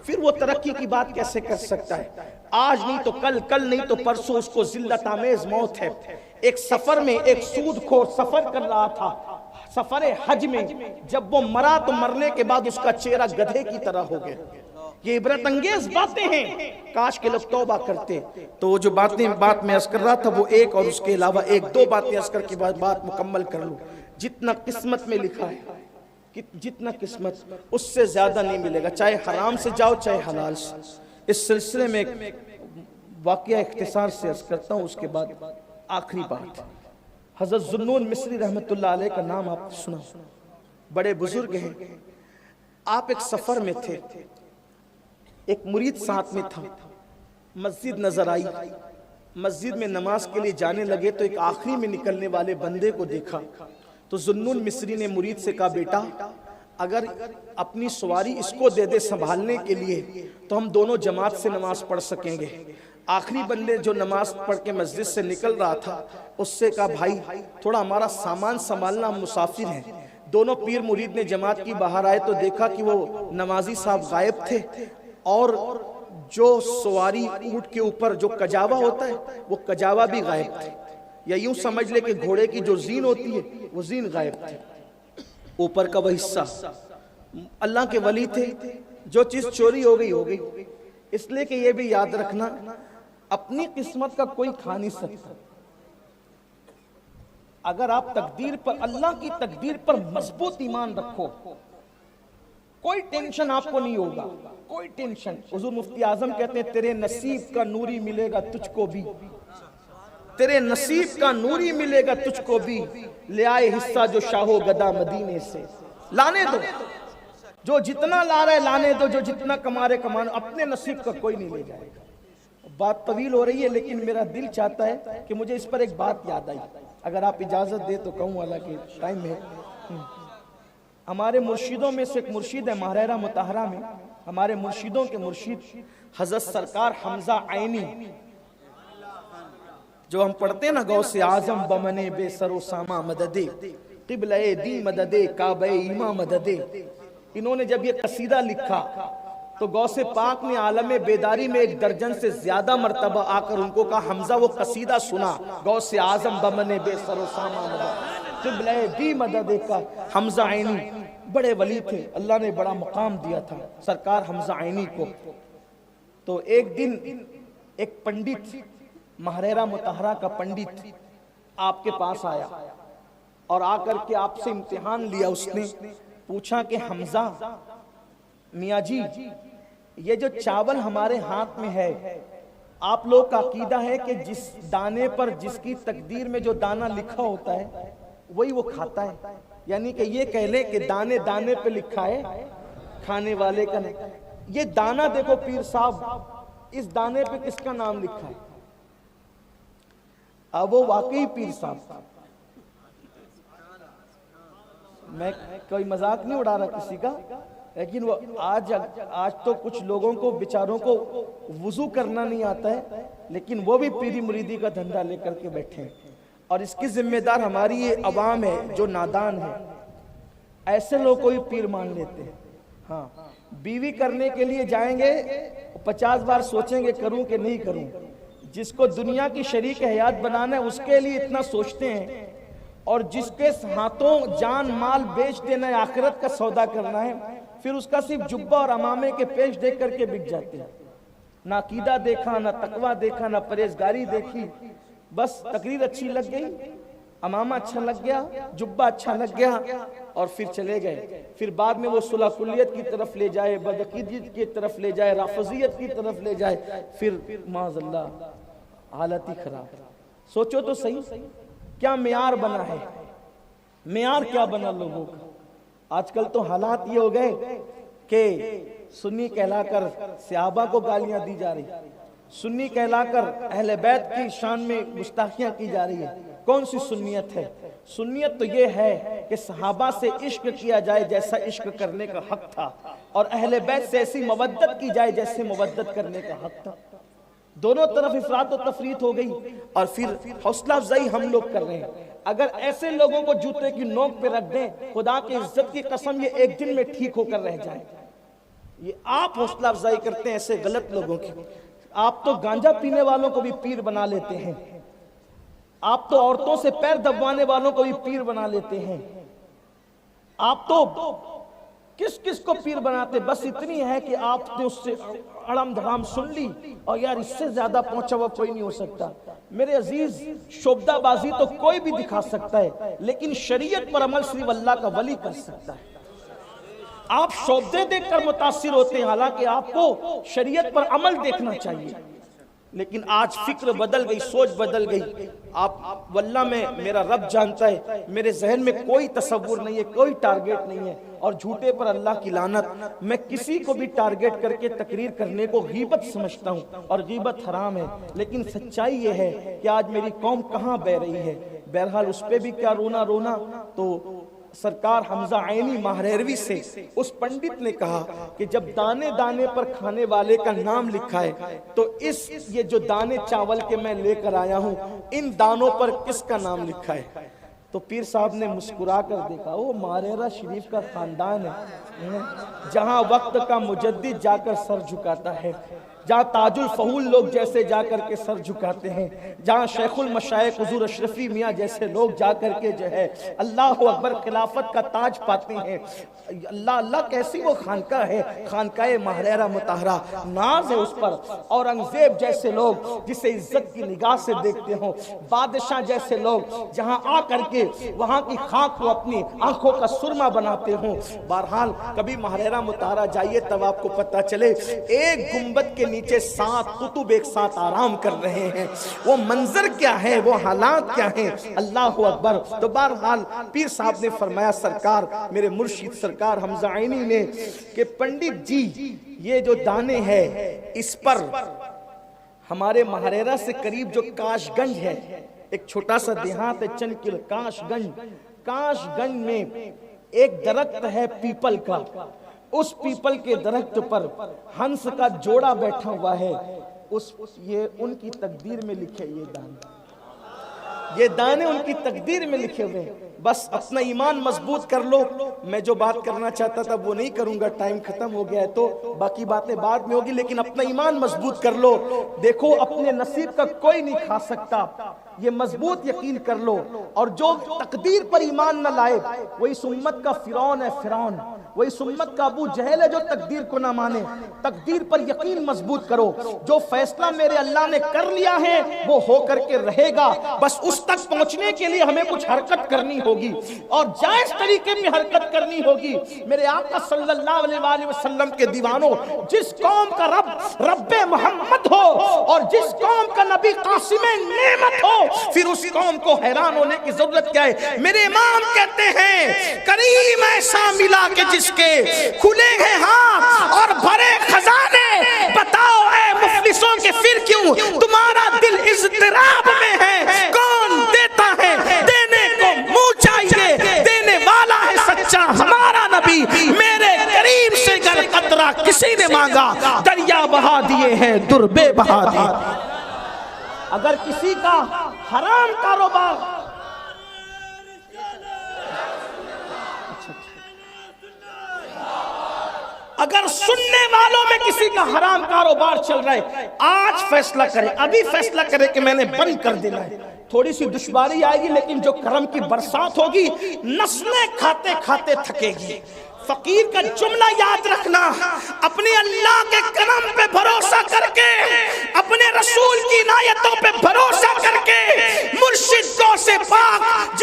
پھر وہ ترقی کی بات کیسے کر سکتا ہے؟ آج نہیں تو کل، کل نہیں تو پرسوں اس کو ذلت آمیز موت ہے۔ ایک سفر میں ایک سود خور سفر کر رہا تھا، سفر حج میں، جب وہ مرا تو مرنے کے بعد اس کا چہرہ گدھے کی طرح ہو گیا۔ یہ عبرت انگیز باتیں ہیں، کاش کے لوگ توبہ کرتے۔ تو جو بات میں عرض کر رہا تھا وہ ایک اور اس کے علاوہ ایک دو باتیں عرض کر کے بعد بات مکمل کر لوں۔ جتنا قسمت میں لکھا ہے، جتنا قسمت اس سے زیادہ نہیں ملے گا، چاہے حرام سے جاؤ چاہے حلال سے۔ اس سلسلے میں ایک واقعہ اختصار سے عرض کرتا ہوں، اس کے بعد آخری بات۔ حضرت ذوالنون مصری رحمت اللہ علیہ کا نام آپ سنا، بڑے بزرگ ہیں۔ آپ ایک سفر میں تھے، ایک مرید ساتھ میں تھا، مسجد نظر آئی، مسجد میں نماز کے لیے جانے لگے تو ایک آخری میں نکلنے والے بندے کو دیکھا تو ذوالنون مصری نے مرید سے کہا بیٹا اگر اپنی سواری اس کو دے دے سنبھالنے کے لیے تو ہم دونوں جماعت سے نماز پڑھ سکیں گے۔ آخری بندے جو نماز پڑھ کے مسجد سے نکل رہا تھا اس سے کہا بھائی تھوڑا ہمارا سامان سنبھالنا، ہم مسافر ہیں۔ دونوں پیر مرید نے جماعت کی باہر آئے تو دیکھا کہ وہ نمازی صاحب غائب تھے، اور جو سواری اونٹ کے اوپر جو کجاوا ہوتا ہے وہ کجاوا بھی غائب تھے، یا یوں سمجھ لے کہ گھوڑے کی جو زین ہوتی ہے وہ زین غائب تھی، اوپر کا وہ حصہ۔ اللہ کے ولی تھے، جو چیز چوری ہو گئی ہو گئی۔ اس لیے کہ یہ بھی یاد رکھنا اپنی قسمت کا کوئی کھا نہیں سکتا۔ اگر آپ تقدیر پر، اللہ کی تقدیر پر مضبوط ایمان رکھو، کوئی ٹینشن آپ کو نہیں ہوگا، کوئی ٹینشن۔ حضور مفتی اعظم کہتے ہیں تیرے نصیب کا نوری ملے گا تجھ کو بھی، تیرے نصیب کا نوری ملے گا تجھ کو بھی، لے آئے حصہ جو شاہ و گدا مدینے سے۔ لانے دو، جو جتنا لا رہے لانے دو، جو جتنا کما رہے کمانے، اپنے نصیب کا کوئی نہیں لے جائے گا۔ بات طویل ہو رہی ہے لیکن میرا دل چاہتا ہے کہ مجھے اس پر ایک بات یاد آئی، اگر آپ اجازت دے تو کہوں، حالانکہ ٹائم ہے۔ ہمارے مرشدوں میں سے ایک مرشد ہے ماہرہ مطہرہ میں، ہمارے مرشدوں کے مرشد حضرت سرکار حمزہ عینی، جو ہم پڑھتے ہیں نا غوث اعظم بمنے بے سر و ساما مددے، قبلہ دی مددے کعبہ ایماں مددے۔ انہوں نے جب یہ قصیدہ لکھا تو غوث پاک نے عالم بیداری میں 1 درجن سے زیادہ مرتبہ آ کر ان کو کہا حمزہ وہ قصیدہ سنا، غوث اعظم بمنے بے سر و ساما مدد قبلہ دی مدد کا۔ حمزہ عینی بڑے ولی تھے، اللہ نے بڑا مقام دیا تھا سرکار حمزہ عینی کو۔ تو ایک دن ایک پنڈت، ماہرہ مطہرہ کا پنڈت آپ کے پاس آیا اور آ کر کے آپ سے امتحان لیا۔ اس نے پوچھا کہ حمزہ میاں جی یہ جو چاول ہمارے ہاتھ میں ہے، آپ لوگ کا عقیدہ ہے کہ جس دانے پر جس کی تقدیر میں جو دانہ لکھا ہوتا ہے وہی وہ کھاتا ہے، یعنی کہ یہ کہہ لیں کہ دانے دانے پہ لکھا ہے کھانے والے کا نہیں۔ یہ دانہ دیکھو پیر صاحب، اس دانے پہ کس کا نام لکھا ہے؟ اب وہ واقعی پیر صاحب، میں کوئی مذاق نہیں اڑا رہا کسی کا، لیکن وہ آج تو کچھ لوگوں کو بیچاروں کو وضو کرنا نہیں آتا ہے، لیکن وہ بھی پیری مریدی کا دھندا لے کر کے بیٹھے ہیں، اور اس کی ذمہ دار ہماری یہ عوام ہے جو نادان ہے۔ ایسے لوگ کوئی پیر مان لیتے ہیں۔ ہاں، بیوی کرنے کے لیے جائیں گے 50 بار سوچیں گے کروں کہ نہیں کروں۔ جس کو دنیا کی شریک حیات بنانا ہے اس کے لیے اتنا سوچتے ہیں، اور جس کے ہاتھوں جان مال بیچ دینا ہے، آخرت کا سودا کرنا ہے، پھر اس کا صرف جبہ اور امامے کے پیش دیکھ کر کے بک جاتے ہیں۔ نہ عقیدہ دیکھا، نہ تقوی دیکھا، نہ پرہیزگاری دیکھی، بس تقریر اچھی لگ گئی، امامہ اچھا لگ گیا، جبہ اچھا لگ گیا اور پھر چلے گئے. پھر بعد میں وہ صلح کلیت کی طرف لے جائے، بدعقیدیت کی طرف لے جائے، رافضیت کی طرف لے جائے، پھر معاذ اللہ حالت ہی خراب. سوچو تو صحیح کیا معیار بنا ہے، معیار کیا بنا لوگوں کا. آج کل تو حالات یہ ہو گئے کہ سنی کہلا کر صحابہ کو گالیاں دی جا رہی، سنی کہلا کر اہل بیت کی شان میں گستاخیاں کی جا رہی ہے. کون سی سنیت ہے؟ سنیت تو یہ ہے کہ صحابہ سے عشق کیا جائے جیسا عشق کرنے کا حق تھا، اور اہل بیت سے ایسی مودت کی جائے جیسے مودت کرنے کا حق تھا. دونوں طرف افراط و تفریط ہو گئی، اور پھر حوصلہ افزائی ہم لوگ کر رہے ہیں. اگر ایسے لوگوں کو جوتے کی نوک پہ رکھ دیں، خدا کی عزت کی قسم یہ ایک دن میں ٹھیک ہو کر رہ جائے. یہ آپ حوصلہ افزائی کرتے ہیں ایسے غلط لوگوں کی. آپ تو گانجا پینے والوں کو بھی پیر بنا لیتے ہیں، آپ تو عورتوں سے پیر دبوانے والوں کو بھی پیر بنا لیتے ہیں. آپ تو کس کس کو پیر بناتے؟ بس اتنی ہے کہ آپ نے اس سے اڑم دھڑام سن لی اور یار اس سے زیادہ پہنچا ہوا کوئی نہیں ہو سکتا. میرے عزیز، شعبدہ بازی تو کوئی بھی دکھا سکتا ہے، لیکن شریعت پر عمل صرف اللہ کا ولی کر سکتا ہے. آپ شعبدے دیکھ کر متاثر ہوتے ہیں، حالانکہ آپ کو شریعت پر عمل دیکھنا چاہیے. لیکن آج فکر بدل گئی، سوچ بدل گئی. آپ واللہ میں میرا رب جانتا ہے، میرے ذہن میں کوئی تصور نہیں ہے، کوئی ٹارگیٹ نہیں ہے. اور جھوٹے پر اللہ کی لعنت. میں کسی کو بھی ٹارگیٹ کر کے تقریر کرنے کو غیبت سمجھتا ہوں، اور غیبت حرام ہے. لیکن سچائی یہ ہے کہ آج میری قوم کہاں بہ رہی ہے. بہرحال اس پہ بھی کیا رونا. تو سرکار حمزہ عینی ماہریروی سے اس پنڈت نے کہا کہ جب دانے دانے پر کھانے والے کا نام لکھا ہے تو یہ جو دانے چاول کے میں لے کر آیا ہوں، ان دانوں پر کس کا نام لکھا ہے؟ تو پیر صاحب نے مسکرا کر دیکھا، وہ ماہریرہ شریف کا خاندان ہے جہاں وقت کا مجدد جا کر سر جھکاتا ہے، جہاں تاج الفہول لوگ جیسے جا کر کے سر جھکاتے ہیں، جہاں شیخ المشائخ حضور اشرفی میاں جیسے لوگ جا کر کے جو ہے اللہ اکبر خلافت کا تاج پاتے ہیں. اللہ کیسی وہ خانقاہ ہے، خانقاہ ماہریرہ مطہرہ. ناز ہے اس پر. اورنگزیب جیسے لوگ جسے عزت کی نگاہ سے دیکھتے ہوں، بادشاہ جیسے لوگ جہاں آ کر کے وہاں کی خاک کو اپنی آنکھوں کا سرما بناتے ہوں. بہرحال کبھی ماہریرہ مطہرہ جائیے تب آپ کو پتہ چلے ایک گنبد کے نیچے 7 قطب ایک ساتھ آرام کر رہے ہیں. وہ منظر کیا ہے، وہ حالات کیا ہیں. اللہ اکبر. تو بہرحال پیر صاحب نے فرمایا، سرکار میرے مرشد سرکار حمزہ عینی نے کہ پنڈت جی یہ جو دانے ہیں اس پر ہمارے ماہریرہ سے قریب جو کاش گنج ہے، ایک چھوٹا سا دیہات ہے چنکل کاش گنج میں ایک درخت ہے پیپل کا. اس پیپل کے درخت پر ہنس کا جوڑا بیٹھا ہوا ہے. یہ ان کی تقدیر میں لکھے یہ دانے ان کی تقدیر میں لکھے ہوئے. بس اپنا ایمان مضبوط کر لو. میں جو بات کرنا چاہتا تھا وہ نہیں کروں گا، ٹائم ختم ہو گیا ہے، تو باقی باتیں بعد میں ہوگی. لیکن اپنا ایمان مضبوط کر لو. دیکھو اپنے نصیب کا کوئی نہیں کھا سکتا، یہ مضبوط یقین کر لو. اور جو تقدیر پر ایمان نہ لائے وہی اس امت کا فرعون ہے. فرعون وہی اس امت کا ابو جہل ہے جو تقدیر کو نہ مانے. تقدیر پر یقین مضبوط کرو. جو فیصلہ میرے اللہ نے کر لیا ہے وہ ہو کر کے رہے گا. بس اس تک پہنچنے کے لیے ہمیں کچھ حرکت کرنی ہوگی اور جائز طریقے میں حرکت کرنی ہوگی. میرے آقا صلی اللہ علیہ وآلہ وسلم کے دیوانوں، جس قوم کا رب محمد ہو اور جس قوم کا نبی قاسم نعمت ہو، پھر اس قوم کو حیران ہونے کی ضرورت کیا ہے؟ میرے امام کہتے ہیں کریم ایسا ملا کہ جس کے کھلے ہیں ہاتھ اور بھرے خزانے. بتاؤ اے مفلسوں کے پھر کیوں تمہارا دل اضطراب میں ہے؟ کون دیتا ہے؟ دینے کو منہ چاہیے، دینے والا ہے سچا ہمارا نبی. میرے کریم سے گر قطرہ کسی نے مانگا، دریا بہا دیے ہیں دربے بہا دیے. اگر کسی کا حرام کاروبار اگر سننے والوں میں کسی کا حرام کاروبار چل رہا ہے، آج فیصلہ کرے، ابھی فیصلہ کرے کہ میں نے بند کر دینا ہے. تھوڑی سی دشواری آئے گی لیکن جو کرم کی برسات ہوگی نسلیں کھاتے کھاتے تھکے گی. فقیر کا جملہ یاد رکھنا، اپنے اللہ کے کرم پہ بھروسہ کر کے، اپنے رسول کی عنایتوں پہ بھروسہ کر کے، مرشد کو سے پاک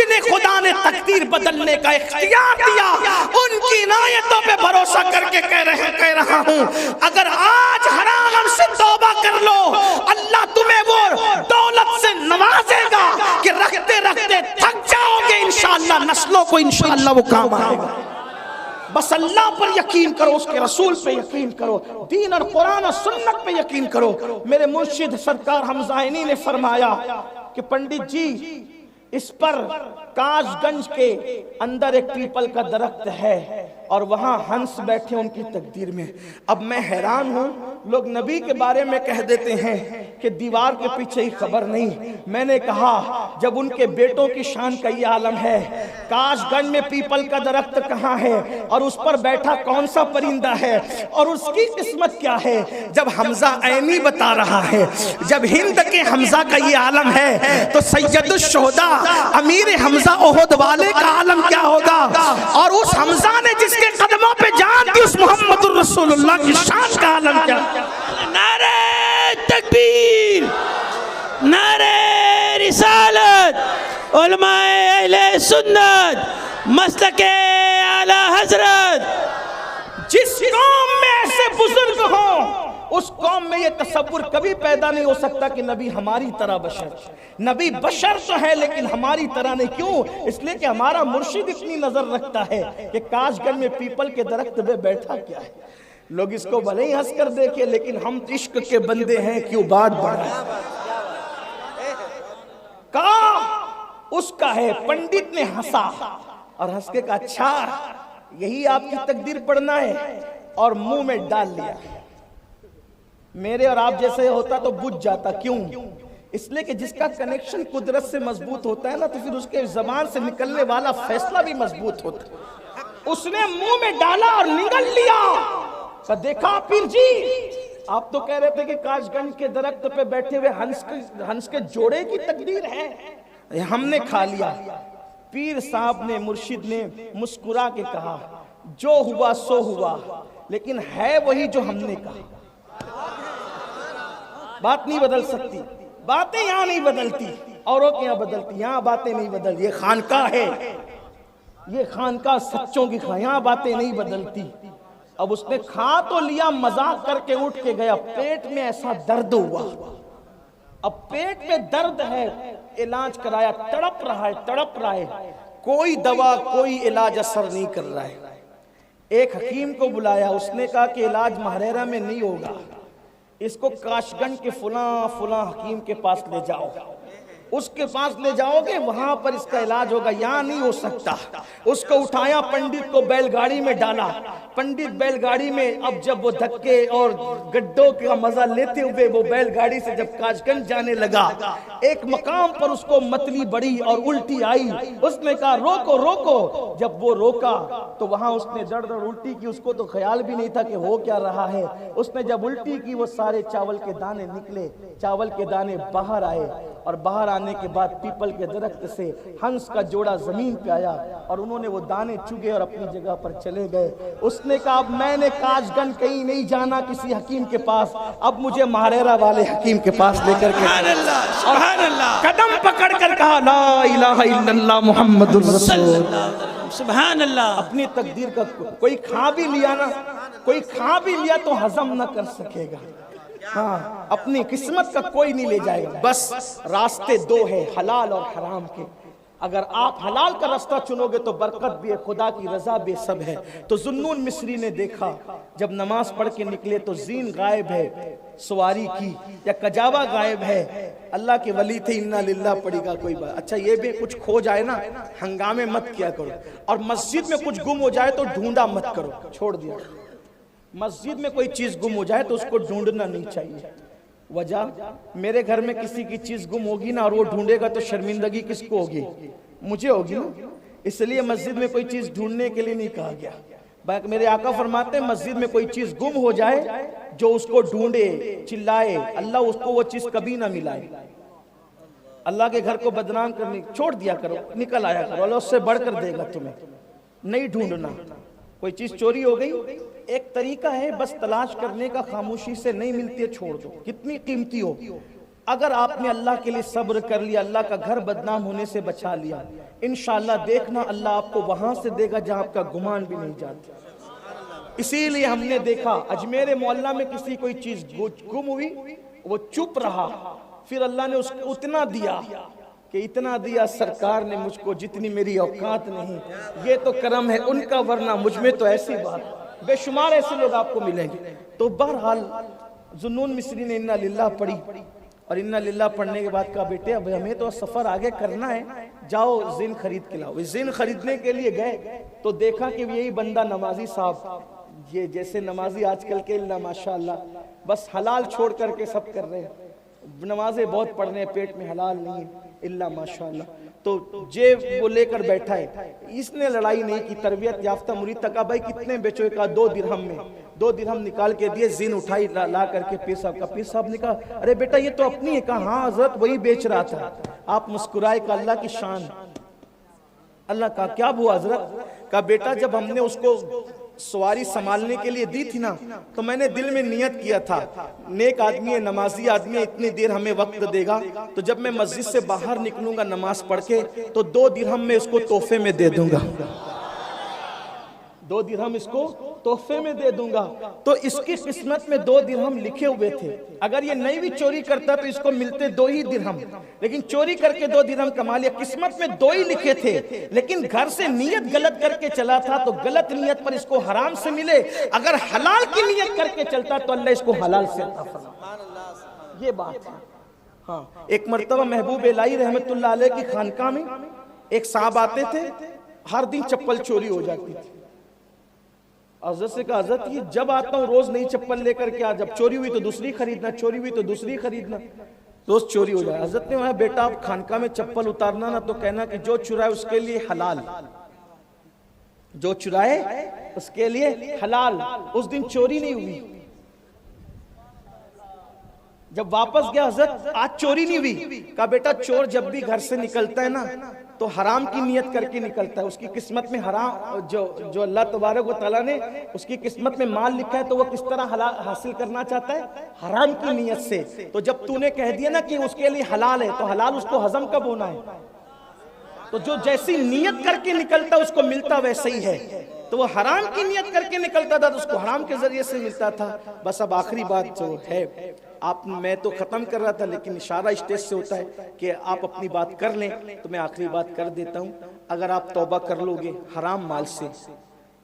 تقدیر بدلنے کا اختیار دیا، ان کی عنایتوں پہ بھروسہ کر کے کہہ رہا ہوں، اگر آج حرام سے توبہ کر لو، اللہ تمہیں وہ دولت سے نوازے گا کہ رکھتے رکھتے تھک جاؤ گے، انشاءاللہ نسلوں کو انشاءاللہ وہ کام آئے گا۔ بس اللہ پر یقین کرو، اس کے رسول پہ یقین کرو، دین اور قرآن اور سنت پہ یقین کرو۔ میرے مرشد سرکار حمزہ عینی نے فرمایا کہ پنڈت جی اس پر کاش گنج کے اندر ایک پیپل کا درخت ہے اور وہاں ہنس بیٹھے ان کی تقدیر میں۔ اب میں حیران ہوں، لوگ نبی کے بارے میں کہہ دیتے ہیں کہ دیوار کے پیچھے ہی خبر نہیں۔ میں نے کہا جب ان کے بیٹوں کی شان کا یہ عالم ہے، کاش گنج میں پیپل کا درخت کہاں ہے اور اس پر بیٹھا کون سا پرندہ ہے اور اس کی قسمت کیا ہے؟ جب حمزہ عینی بتا رہا ہے، جب ہند کے حمزہ کا یہ عالم ہے تو سید الشہداء امیر حمزہ احد والے کا عالم کیا ہوگا؟ اور اس حمزہ نے جس کے قدموں پہ جان دی، اس محمد الرسول اللہ کی شان کا عالم کیا؟ نعرہ تکبیر، نعرہ رسالت، علماء اہل سنت، مسلک اعلی حضرت۔ جس قوم میں ایسے بزرگ ہوں، اس قوم میں یہ تصور کبھی پیدا نہیں ہو سکتا کہ نبی ہماری طرح بشر، نبی بشر تو ہے لیکن ہماری طرح نہیں۔ کیوں؟ اس لیے کہ ہمارا مرشد اتنی نظر رکھتا ہے کہ کاش گنج میں پیپل کے درخت پہ بیٹھا کیا ہے۔ لوگ اس کو بھلے ہی ہنس کر دیکھے لیکن ہم عشق کے بندے ہیں، کیوں بات بڑھا؟ کام اس کا ہے۔ پنڈت نے ہنسا اور ہنس کے کہا اچھا یہی آپ کی تقدیر پڑھنا ہے، اور منہ میں ڈال لیا۔ میرے اور آپ جیسے ہوتا تو بجھ جاتا۔ کیوں؟ اس لیے کہ جس کا کنیکشن قدرت سے مضبوط ہوتا ہے نا، تو پھر اس کے زبان سے نکلنے والا فیصلہ بھی مضبوط ہوتا ہے۔ اس نے منہ میں ڈالا اور نگل لیا۔ تو دیکھا پیر جی، آپ تو کہہ رہے تھے کہ کاش گنج کے درخت پہ بیٹھے ہوئے ہنس کے جوڑے کی تقدیر ہے، ہم نے کھا لیا۔ پیر صاحب نے، مرشد نے مسکرا کے کہا جو ہوا سو ہوا، لیکن ہے وہی جو ہم نے کہا۔ بات نہیں بدل سکتی، باتیں یہاں نہیں بدلتی، اوروں کے یہاں بدلتی، یہاں باتیں نہیں بدل۔ یہ خانقاہ ہے، یہ خانقاہ سچوں کی خانقاہ، یہاں باتیں نہیں بدلتی۔ اب اس نے کھا تو لیا، مذاق کر کے اٹھ کے گیا، پیٹ میں ایسا درد ہوا۔ اب پیٹ میں درد ہے، علاج کرایا، تڑپ رہا ہے، کوئی دوا کوئی علاج اثر نہیں کر رہا ہے۔ ایک حکیم کو بلایا، اس نے کہا کہ علاج مہریرہ میں نہیں ہوگا، اس کو کاش گنج کے فلاں حکیم کے پاس لے جاؤ، اس کے پاس لے جاؤ گے وہاں پر اس کا علاج ہوگا، یہاں نہیں ہو سکتا۔ اس کو اٹھایا، پنڈت کو بیل گاڑی میں ڈالا، پنڈت بیل گاڑی میں، اب جب وہ دھکے اور گڈوں کا مزہ لیتے ہوئے وہ بیل گاڑی سے جب کاش گنج جانے لگا، ایک مقام پر اس کو متلی بڑی اور الٹی آئی۔ اس نے کہا روکو روکو، جب وہ روکا تو وہاں اس نے درد اور الٹی کی، اس کو تو خیال بھی نہیں تھا کہ ہو کیا رہا ہے۔ اس نے جب الٹی کی، وہ سارے چاول کے دانے نکلے، چاول کے دانے باہر آئے، اور باہر آنے کے بعد پیپل کے درخت سے ہنس کا جوڑا زمین پہ آیا اور انہوں نے وہ دانے چگے اور اپنی جگہ پر چلے گئے۔ اس نے کہا اب میں نے کاش گنج کہیں نہیں جانا کسی حکیم کے پاس، اب مجھے مہریرہ والے حکیم کے پاس لے کر کے سبحان اللہ، سبحان اللہ، قدم پکڑ کر کہا لا الہ الا اللہ محمد الرسول۔ سبحان اللہ۔ اپنی تقدیر کا کوئی کھا بھی لیا نا، کوئی کھا بھی لیا تو ہضم نہ کر سکے گا۔ ہاں، اپنی قسمت کا کوئی نہیں لے جائے گا۔ بس راستے دو ہیں، حلال اور حرام کے۔ اگر آپ حلال کا راستہ چنو گے تو برکت بھی ہے، خدا کی رضا بھی سب ہے۔ تو ذوالنون مصری نے دیکھا جب نماز پڑھ کے نکلے تو زین غائب ہے سواری کی، یا کجاوا غائب ہے۔ اللہ کے ولی تھے، انا للہ پڑی گا کوئی بات، اچھا یہ بھی کچھ کھو جائے نا ہنگامے مت کیا کرو، اور مسجد میں کچھ گم ہو جائے تو ڈھونڈا مت کرو، چھوڑ دیا۔ مسجد میں کوئی چیز گم ہو جائے تو اس کو ڈھونڈنا نہیں چاہیے۔ وجہ میرے گھر میں کسی کی چیز گم ہوگی نا اور وہ ڈھونڈے گا تو شرمندگی کس کو ہوگی؟ مجھے ہوگی نا۔ اس لیے مسجد میں کوئی چیز ڈھونڈنے کے لیے نہیں کہا گیا۔ باقی میرے آقا فرماتے ہیں مسجد میں کوئی چیز گم ہو جائے جو اس کو ڈھونڈے چلائے، اللہ اس کو وہ چیز کبھی نہ ملائے۔ اللہ کے گھر کو بدنام کرنے چھوڑ دیا کرو، نکل آیا کرو، اللہ اس سے بڑھ کر دے گا تمہیں، نہیں ڈھونڈنا۔ کوئی چیز چوری ہو گئی، ایک طریقہ ہے بس تلاش کرنے کا، خاموشی سے نہیں ملتی ہے چھوڑ دو، کتنی قیمتی ہو۔ اگر آپ نے اللہ کے لیے صبر کر لیا، اللہ کا گھر بدنام ہونے سے بچا لیا، انشاءاللہ دیکھنا اللہ آپ کو وہاں سے دے گا جہاں آپ کا گمان بھی نہیں جاتا۔ اسی لیے ہم نے دیکھا اجمیر معلیٰ میں کسی کوئی چیز گم ہوئی، وہ چپ رہا، پھر اللہ نے اس کو اتنا دیا کہ اتنا دیا سرکار نے مجھ کو جتنی میری اوقات نہیں۔ یہ تو کرم ہے ان کا، ورنہ مجھ میں تو ایسی بات، بے شمار ایسے لوگ آپ کو ملیں گے۔ تو بہرحال ذوالنون مصری نے انا للہ پڑھی، اور انا للہ پڑھنے کے بعد کہا بیٹے اب ہمیں تو سفر آگے کرنا ہے، جاؤ زین خرید کے لاؤ۔ زین خریدنے کے لیے گئے تو دیکھا کہ یہی بندہ نمازی صاحب، یہ جیسے نمازی آج کل کے اللہ ماشاءاللہ بس حلال چھوڑ کر کے سب کر رہے ہیں، نمازیں بہت پڑھ رہے ہیں، پیٹ میں حلال نہیں ہے اللہ ماشاءاللہ، تو جیب وہ لے کر بیٹھا ہے۔ اس نے لڑائی نہیں کی، تربیت یافتہ مرید تھا، کہا بھائی کتنے بیچو؟ کہا 2 درہم میں۔ 2 درہم نکال کے دیے، زین اٹھائی لا کر کے پیر صاحب کا۔ پیر صاحب نے کہا ارے بیٹا یہ تو اپنی ہے۔ کہا ہاں حضرت وہی بیچ رہا تھا۔ آپ مسکرائے، کہا اللہ کی شان۔ اللہ کہا کیا ہوا حضرت؟ کہا بیٹا جب ہم نے اس کو سواری سنبھالنے کے لیے دی تھی نا، تو میں نے دل میں نیت کیا تھا نیک آدمی ہے، نمازی آدمی ہے، اتنی دیر ہمیں وقت دے گا، تو جب میں مسجد سے باہر نکلوں گا نماز پڑھ کے تو 2 درہم میں اس کو تحفے میں دے دوں گا، 2 درہم اس کو تحفے میں دے دوں گا۔ تو اس کی قسمت میں 2 درہم لکھے ہوئے تھے، اگر یہ نہیں بھی چوری کرتا تو اس کو ملتے 2 ہی درہم، لیکن چوری کر کے 2 درہم کما لیا۔ قسمت میں 2 ہی لکھے تھے، لیکن گھر سے نیت غلط کر کے چلا تھا تو غلط نیت پر اس کو حرام سے ملے، اگر حلال کی نیت کر کے چلتا تو اللہ اس کو حلال سے عطا فرمائے۔ یہ بات ہے۔ ہاں ایک مرتبہ محبوب الہی رحمت اللہ علیہ کی خانقاہ میں ایک صاحب آتے تھے، ہر دن چپل چوری ہو جاتی تھی۔ حضرت سے کہا حضرت یہ جب آتا ہوں روز نئی چپل لے کر کے، جب چوری ہوئی تو دوسری خریدنا، چوری ہوئی تو دوسری خریدنا، روز چوری ہو جائے۔ حضرت نے کہا بیٹا آپ خانقاہ میں چپل اتارنا نا تو کہنا کہ جو چرائے اس کے لیے حلال، جو چرائے اس کے لیے حلال۔ اس دن چوری نہیں ہوئی۔ جب واپس گیا حضرت آج چوری نہیں ہوئی، کہا بیٹا چور جب بھی گھر سے نکلتا ہے نا تو حرام کی نیت کر کے نکلتا ہے، اس کی قسمت میں حرام، جو اللہ تبارک و تعالیٰ نے اس کی قسمت میں مال لکھا ہے تو وہ کس طرح حلال حاصل کرنا چاہتا ہے؟ حرام کی نیت سے۔ تو جب تو نے کہہ دیا نا کہ اس کے لیے حلال ہے تو حلال اس کو ہضم کب ہونا ہے؟ تو جو جیسی نیت کر کے نکلتا اس کو ملتا ویسے ہی ہے، تو وہ حرام کی نیت کر کے نکلتا تھا تو اس کو حرام کے ذریعے سے ملتا تھا۔ بس اب آخری بات جو ہے، میں تو ختم کر رہا تھا لیکن اشارہ اسٹیج سے ہوتا ہے کہ آپ اپنی بات کر لیں تو میں آخری بات کر دیتا ہوں۔ اگر آپ توبہ کر لو گے حرام مال سے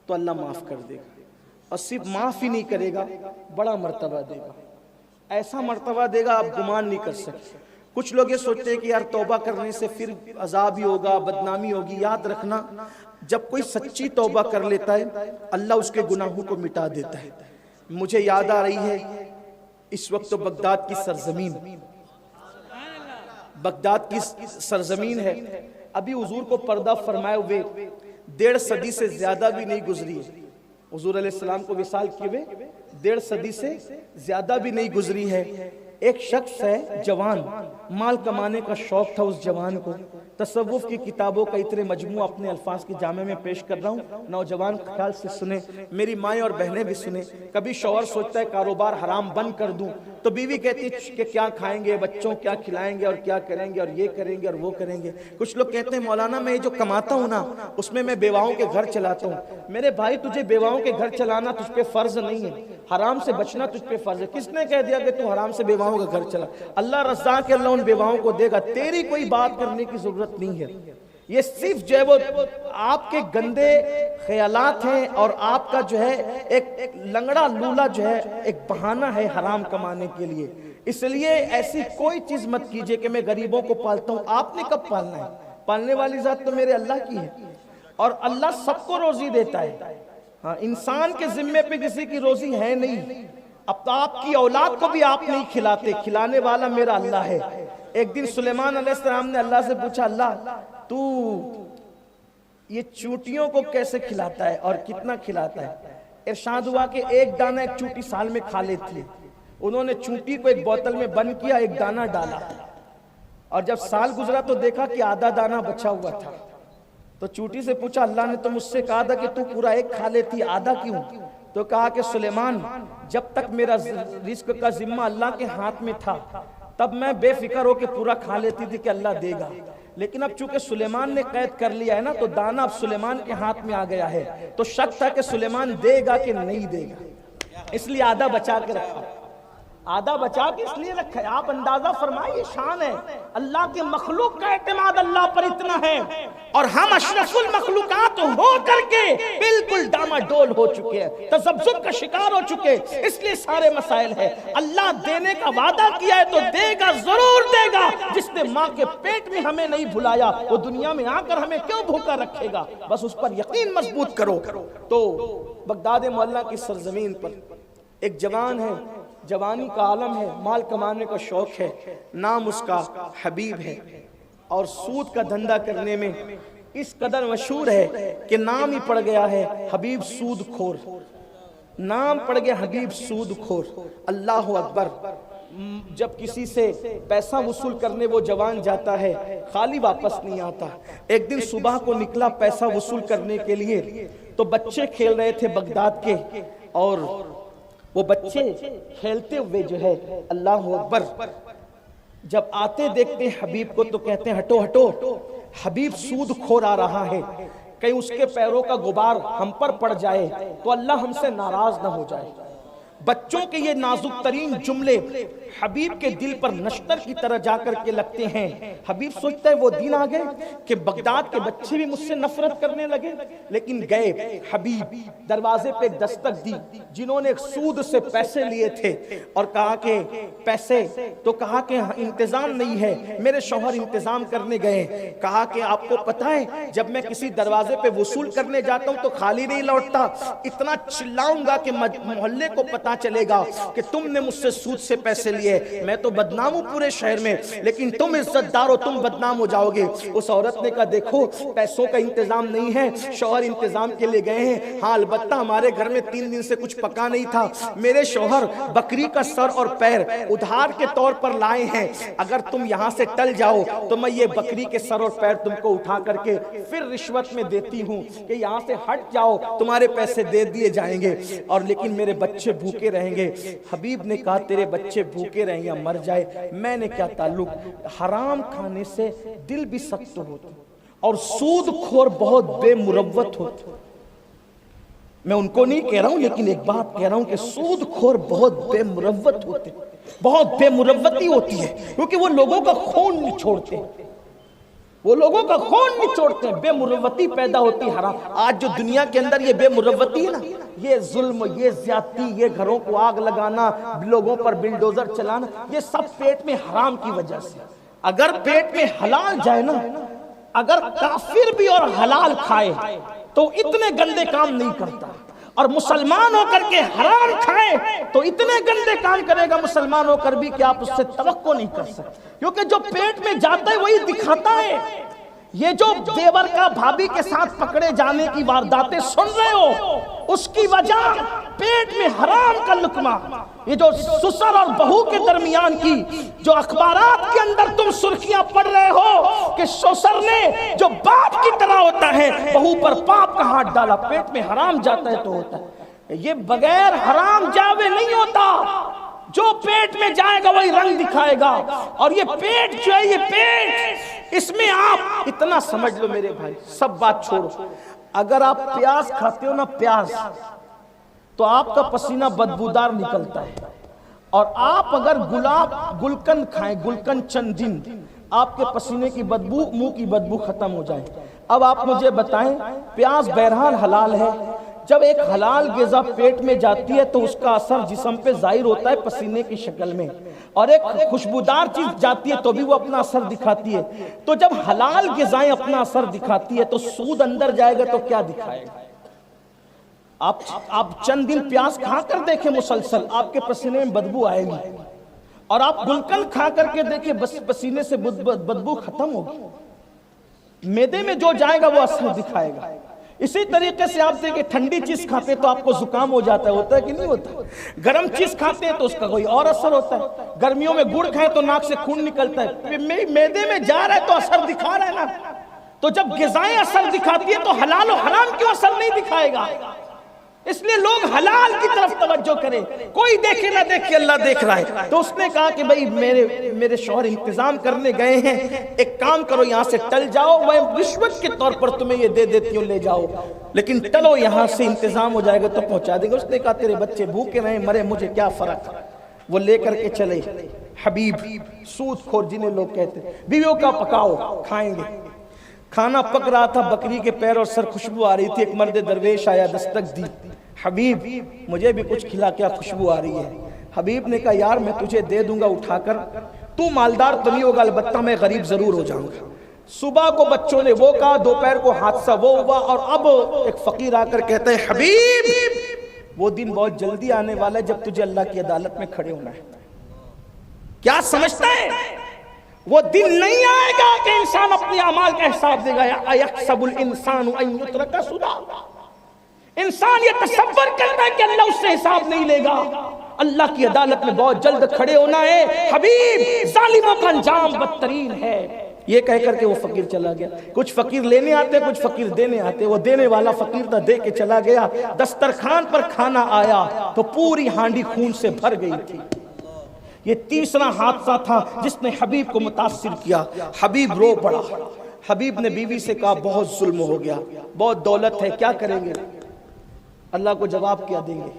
تو اللہ معاف کر دے گا، اور صرف معاف ہی نہیں کرے گا، بڑا مرتبہ دے گا، ایسا مرتبہ دے گا آپ گمان نہیں کر سکتے۔ کچھ لوگ یہ سوچتے ہیں کہ یار توبہ کرنے سے پھر عذاب ہی ہوگا، بدنامی ہوگی۔ یاد رکھنا جب کوئی سچی توبہ کر لیتا ہے اللہ اس کے گناہوں کو مٹا دیتا ہے۔ مجھے یاد آ رہی ہے اس وقت تو بغداد کی سرزمین، بغداد کی سرزمین ہے، ابھی حضور کو پردہ فرمائے ہوئے 1.5 صدی سے زیادہ بھی نہیں گزری ہے، حضور علیہ السلام کو وصال کیے ہوئے 1.5 صدی سے زیادہ بھی نہیں گزری ہے۔ ایک شخص ہے جوان، مال کمانے کا شوق تھا اس جوان کو، تصوف کی کتابوں کا اتنے مجموعہ اپنے الفاظ کی جامع میں پیش کر رہا ہوں، نوجوان خیال سے سنیں، میری مائیں اور بہنیں بھی سنیں۔ کبھی شوہر سوچتا ہے کاروبار حرام بند کر دوں تو بیوی کہتی ہے کہ کیا کھائیں گے، بچوں کیا کھلائیں گے، اور کیا کریں گے، اور یہ کریں گے اور وہ کریں گے۔ کچھ لوگ کہتے ہیں مولانا میں جو کماتا ہوں نا اس میں بیواؤں کے گھر چلاتا ہوں۔ میرے بھائی تجھے بیواؤں کے گھر چلانا تجھ پہ فرض نہیں ہے، حرام سے بچنا تجھ پہ فرض ہے۔ کس نے کہہ دیا کہ تو حرام سے بیواؤں کا گھر چلا؟ اللہ رزاق ہے، اللہ ان بیواؤں کو دے گا، تیری کوئی بات کرنے کی ضرورت نہیں ہے۔ یہ صرف جو ہے وہ آپ کے گندے خیالات ہیں اور آپ کا جو ہے ایک لنگڑا لولا جو ہے ایک بہانہ ہے حرام کمانے کے لیے۔ اس لیے ایسی کوئی چیز مت کیجئے کہ میں غریبوں کو پالتا ہوں۔ آپ نے کب پالنا ہے؟ پالنے والی ذات تو میرے اللہ کی ہے، اور اللہ سب کو روزی دیتا ہے۔ ہاں انسان کے ذمے پہ کسی کی روزی ہے نہیں۔ اب تو آپ کی اولاد کو بھی آپ نہیں کھلاتے، کھلانے والا میرا اللہ ہے۔ ایک دن سلیمان علیہ السلام نے اللہ سے پوچھا اللہ تو یہ چونٹیوں کو کیسے کھلاتا ہے اور کتنا کھلاتا ہے؟ ارشاد ہوا کہ 1 دانہ ایک چونٹی سال میں کھا لیتی ہے۔ انہوں نے چونٹی کو ایک بوتل میں بند کیا، 1 دانہ ڈالا، اور جب سال گزرا تو دیکھا کہ آدھا دانہ بچا ہوا تھا۔ تو چونٹی سے پوچھا اللہ نے تو مجھ سے کہا تھا کہ تو پورا 1 کھا لیتی، آدھا کیوں؟ تو کہا کہ سلیمان جب تک میرا رزق کا ذمہ اللہ کے ہاتھ میں تھا تب میں بے فکر ہو کے پورا کھا لیتی تھی کہ اللہ دے گا، لیکن اب چونکہ سلیمان نے قید کر لیا ہے نا تو دانا اب سلیمان کے ہاتھ میں آ گیا ہے، تو شک تھا کہ سلیمان دے گا کہ نہیں دے گا، اس لیے آدھا بچا کے رکھا، آدھا بچا کے اس لیے رکھا ہے۔ آپ اندازہ فرمائیے، شان ہے اللہ کے مخلوق کا اعتماد اللہ پر اتنا ہے، اور ہم اشرف المخلوقات ہو کر کے بالکل ڈاماڈول ہو چکے ہیں، تذبذب کا شکار ہو چکے، اس لیے سارے مسائل ہیں۔ اللہ دینے کا وعدہ کیا ہے تو دے گا، ضرور دے گا۔ جس نے ماں کے پیٹ میں ہمیں نہیں بھلایا وہ دنیا میں آ کر ہمیں کیوں بھوکا رکھے گا؟ بس اس پر یقین مضبوط کرو۔ تو بغداد معلیٰ کی سرزمین پر ایک جوان ہے، جوانی کا عالم ہے، مال کمانے کا شوق ہے، نام اس کا حبیب ہے، اور سود کا دھندا کرنے میں اس قدر مشہور ہے کہ نام ہی پڑ گیا ہے حبیب سود خور، نام پڑ گیا حبیب سود خور۔ اللہ اکبر۔ جب کسی سے پیسہ وصول کرنے وہ جوان جاتا ہے خالی واپس نہیں آتا۔ ایک دن صبح کو نکلا پیسہ وصول کرنے کے لیے، تو بچے کھیل رہے تھے بغداد کے، اور وہ بچے کھیلتے ہوئے جو ہے اللہ اکبر جب آتے دیکھتے ہیں حبیب کو تو کہتے ہیں ہٹو ہٹو، حبیب سود خور آ رہا ہے، کہیں اس کے پیروں کا غبار ہم پر پڑ جائے تو اللہ ہم سے ناراض نہ ہو جائے۔ بچوں کے یہ نازک ترین جملے حبیب کے دل پر نشتر کی طرح جا کر کے لگتے ہیں۔ حبیب سوچتا ہے وہ دن آ گئے کہ بغداد کے بچے بھی مجھ سے نفرت کرنے لگے، لیکن گئے حبیب دروازے پہ دستک دی، جنہوں نے سود سے پیسے لیے تھے، اور کہا کہ پیسے، تو کہا کہ انتظام نہیں ہے، میرے شوہر انتظام کرنے گئے۔ کہا کہ آپ کو پتہ ہے جب میں کسی دروازے پہ وصول کرنے جاتا ہوں تو خالی نہیں لوٹتا، اتنا چلاؤں گا کہ محلے کو پتہ چلے گا کہ تم نے مجھ سے سود سے پیسے لیے، میں تو بدنام ہوں پورے شہر میں، لیکن تم عزت دار ہو، تم بدنام ہو جاؤ گے۔ اس عورت نے کہا دیکھو پیسوں کا انتظام نہیں ہے، شوہر انتظام کے لیے گئے ہیں، ہاں البتہ ہمارے گھر میں 3 دن سے کچھ پکا نہیں تھا، میرے شوہر بکری کا سر اور پیر ادھار کے طور پر لائے ہیں، اگر تم یہاں سے ٹل جاؤ تو میں یہ بکری کے سر اور پیر تم کو اٹھا کر کے پھر رشوت میں دیتی ہوں کہ یہاں سے ہٹ جاؤ، تمہارے پیسے دے دیے جائیں گے، اور لیکن میرے بچے بھوکے رہیں گے۔ حبیب نے کہا تیرے بچے بھوکے رہیں یا مر جائے میں نے کیا تعلق، حرام کھانے سے دل بھی سخت ہوتا، اور سود خور بہت بے مروت ہوتا۔ میں ان کو نہیں کہہ رہا ہوں، لیکن ایک بات کہہ رہا ہوں کہ سود خور بہت بے مروت ہوتے، بہت بے مروتی ہوتی ہے، کیونکہ وہ لوگوں کا خون نہیں چھوڑتے، وہ لوگوں کا خون نہیں چھوڑتے ہیں، بے مروتی پیدا ہوتی حرام۔ آج جو دنیا کے اندر یہ بے مروتی ہے نا، یہ ظلم، یہ زیادتی، یہ گھروں کو آگ لگانا، لوگوں پر بلڈوزر چلانا، یہ سب پیٹ میں حرام کی وجہ سے۔ اگر پیٹ میں حلال جائے نا، اگر کافر بھی اور حلال کھائے تو اتنے گندے کام نہیں کرتا، اور مسلمان ہو کر کے حرام کھائے تو اتنے گندے کام کرے گا مسلمان ہو کر بھی کہ آپ اس سے توقع نہیں کر سکتے، کیونکہ جو پیٹ میں جاتا ہے وہی دکھاتا ہے۔ یہ جو دیور کا بھابھی کے ساتھ پکڑے جانے کی وارداتیں سن رہے ہو، اس کی وجہ پیٹ میں حرام کا لقمہ، یہ جو سسر اور بہو کے درمیان کی جو اخبارات کے اندر تم سرخیاں پڑھ رہے ہو کہ سسر نے جو باپ کی طرح ہوتا ہے بہو پر پاپ کا ہاتھ ڈالا، پیٹ میں حرام جاتا ہے تو ہوتا ہے، یہ بغیر حرام جاوے نہیں ہوتا، جو پیٹ میں جائے گا وہی رنگ دکھائے گا۔ اور یہ پیٹ جو ہے، یہ پیٹ، اس میں آپ اتنا سمجھ لو میرے بھائی، سب بات چھوڑو، اگر آپ پیاز کھاتے ہو نا، پیاز، تو آپ کا پسینہ بدبودار نکلتا ہے، اور آپ اگر گلقند کھائیں، گلقند چند دن، آپ کے پسینے کی بدبو، منہ کی بدبو ختم ہو جائے۔ اب آپ مجھے بتائیں، پیاز بہرحال حلال ہے، جب ایک حلال غذا پیٹ میں جاتی ہے تو اس کا اثر جسم پہ ظاہر ہوتا ہے پسینے کی شکل میں، اور ایک خوشبودار چیز جاتی ہے تو بھی وہ اپنا اثر دکھاتی ہے، تو جب حلال غذائیں اپنا اثر دکھاتی ہے تو سود اندر جائے گا تو کیا دکھائے گا؟ آپ چند دن پیاز کھا کر دیکھیں مسلسل، آپ کے پسینے میں بدبو آئے گی، اور آپ گلقند کھا کر کے دیکھیں بس پسینے سے بدبو ختم ہوگی، معدے میں جو جائے گا وہ اثر دکھائے گا۔ اسی طریقے سے آپ دیکھیں ٹھنڈی چیز کھاتے تو آپ کو زکام ہو جاتا ہے کہ نہیں ہوتا؟ گرم چیز کھاتے ہیں تو اس کا کوئی اور اثر ہوتا ہے، گرمیوں میں گڑ کھائیں تو ناک سے خون نکلتا ہے، معدے میں جا رہا ہے تو اثر دکھا رہا ہے نا۔ تو جب غذائیں اثر دکھاتی ہے تو حلال و حرام کیوں اثر نہیں دکھائے گا؟ اس لیے لوگ حلال کی طرف توجہ کریں، کوئی دیکھے نہ دیکھے اللہ دیکھ رہا ہے۔ تو اس نے کہا کہ بھئی میرے شوہر انتظام کرنے گئے ہیں، ایک کام کرو یہاں سے ٹل جاؤ، میں رشوت کے طور پر تمہیں یہ دے دیتی ہوں، لے جاؤ، لیکن ٹلو یہاں سے، انتظام ہو جائے گا تو پہنچا دیں گے۔ اس نے کہا تیرے بچے بھوکے رہیں مرے، مجھے کیا فرق۔ وہ لے کر کے چلے حبیب، سود خور جنہیں لوگ کہتے ہیں، بیویوں کا پکاؤ کھائیں گے۔ کھانا پک رہا تھا، بکری کے پیر اور سر خوشبو آ رہی تھی، ایک مرد درویش آیا، دستک دی، حبیب مجھے بھی کچھ کھلا، کیا خوشبو آ رہی ہے۔ حبیب نے کہا یار میں تجھے دے دوں گا اٹھا کر، تو مالدار تو نہیں ہوگا، البتہ میں غریب ضرور ہو جاؤں گا۔ صبح کو بچوں نے وہ کہا، دوپہر کو حادثہ وہ ہوا، اور اب ایک فقیر آ کر کہتا ہے حبیب وہ دن بہت جلدی آنے والا ہے جب تجھے اللہ کی عدالت میں کھڑے ہونا ہے۔ کیا سمجھتا ہے؟ وہ دن نہیں آئے گا کہ انسان اپنے اعمال کا حساب دے گا۔ اَيَحْسَبُ الْإِنسَانُ أَن يُتْرَكَ سُدًى، انسان یہ تصور کرتا ہے کہ اللہ اس سے حساب نہیں لے گا، اللہ کی عدالت میں بہت جلد کھڑے ہونا ہے۔ حبیب ظالموں کا انجام بدترین ہے۔ یہ کہہ کر کے وہ فقیر چلا گیا۔ کچھ فقیر لینے آتے، کچھ فقیر دینے آتے، وہ دینے والا فقیر تھا، دے کے چلا گیا۔ دسترخوان پر کھانا آیا تو پوری ہانڈی خون سے بھر گئی تھی۔ یہ تیسرا حادثہ تھا جس نے حبیب کو متاثر کیا۔ حبیب رو پڑا۔ حبیب نے بیوی سے کہا بہت ظلم ہو گیا، بہت دولت ہے، کیا کریں گے؟ اللہ کو جواب کیا دیں گے؟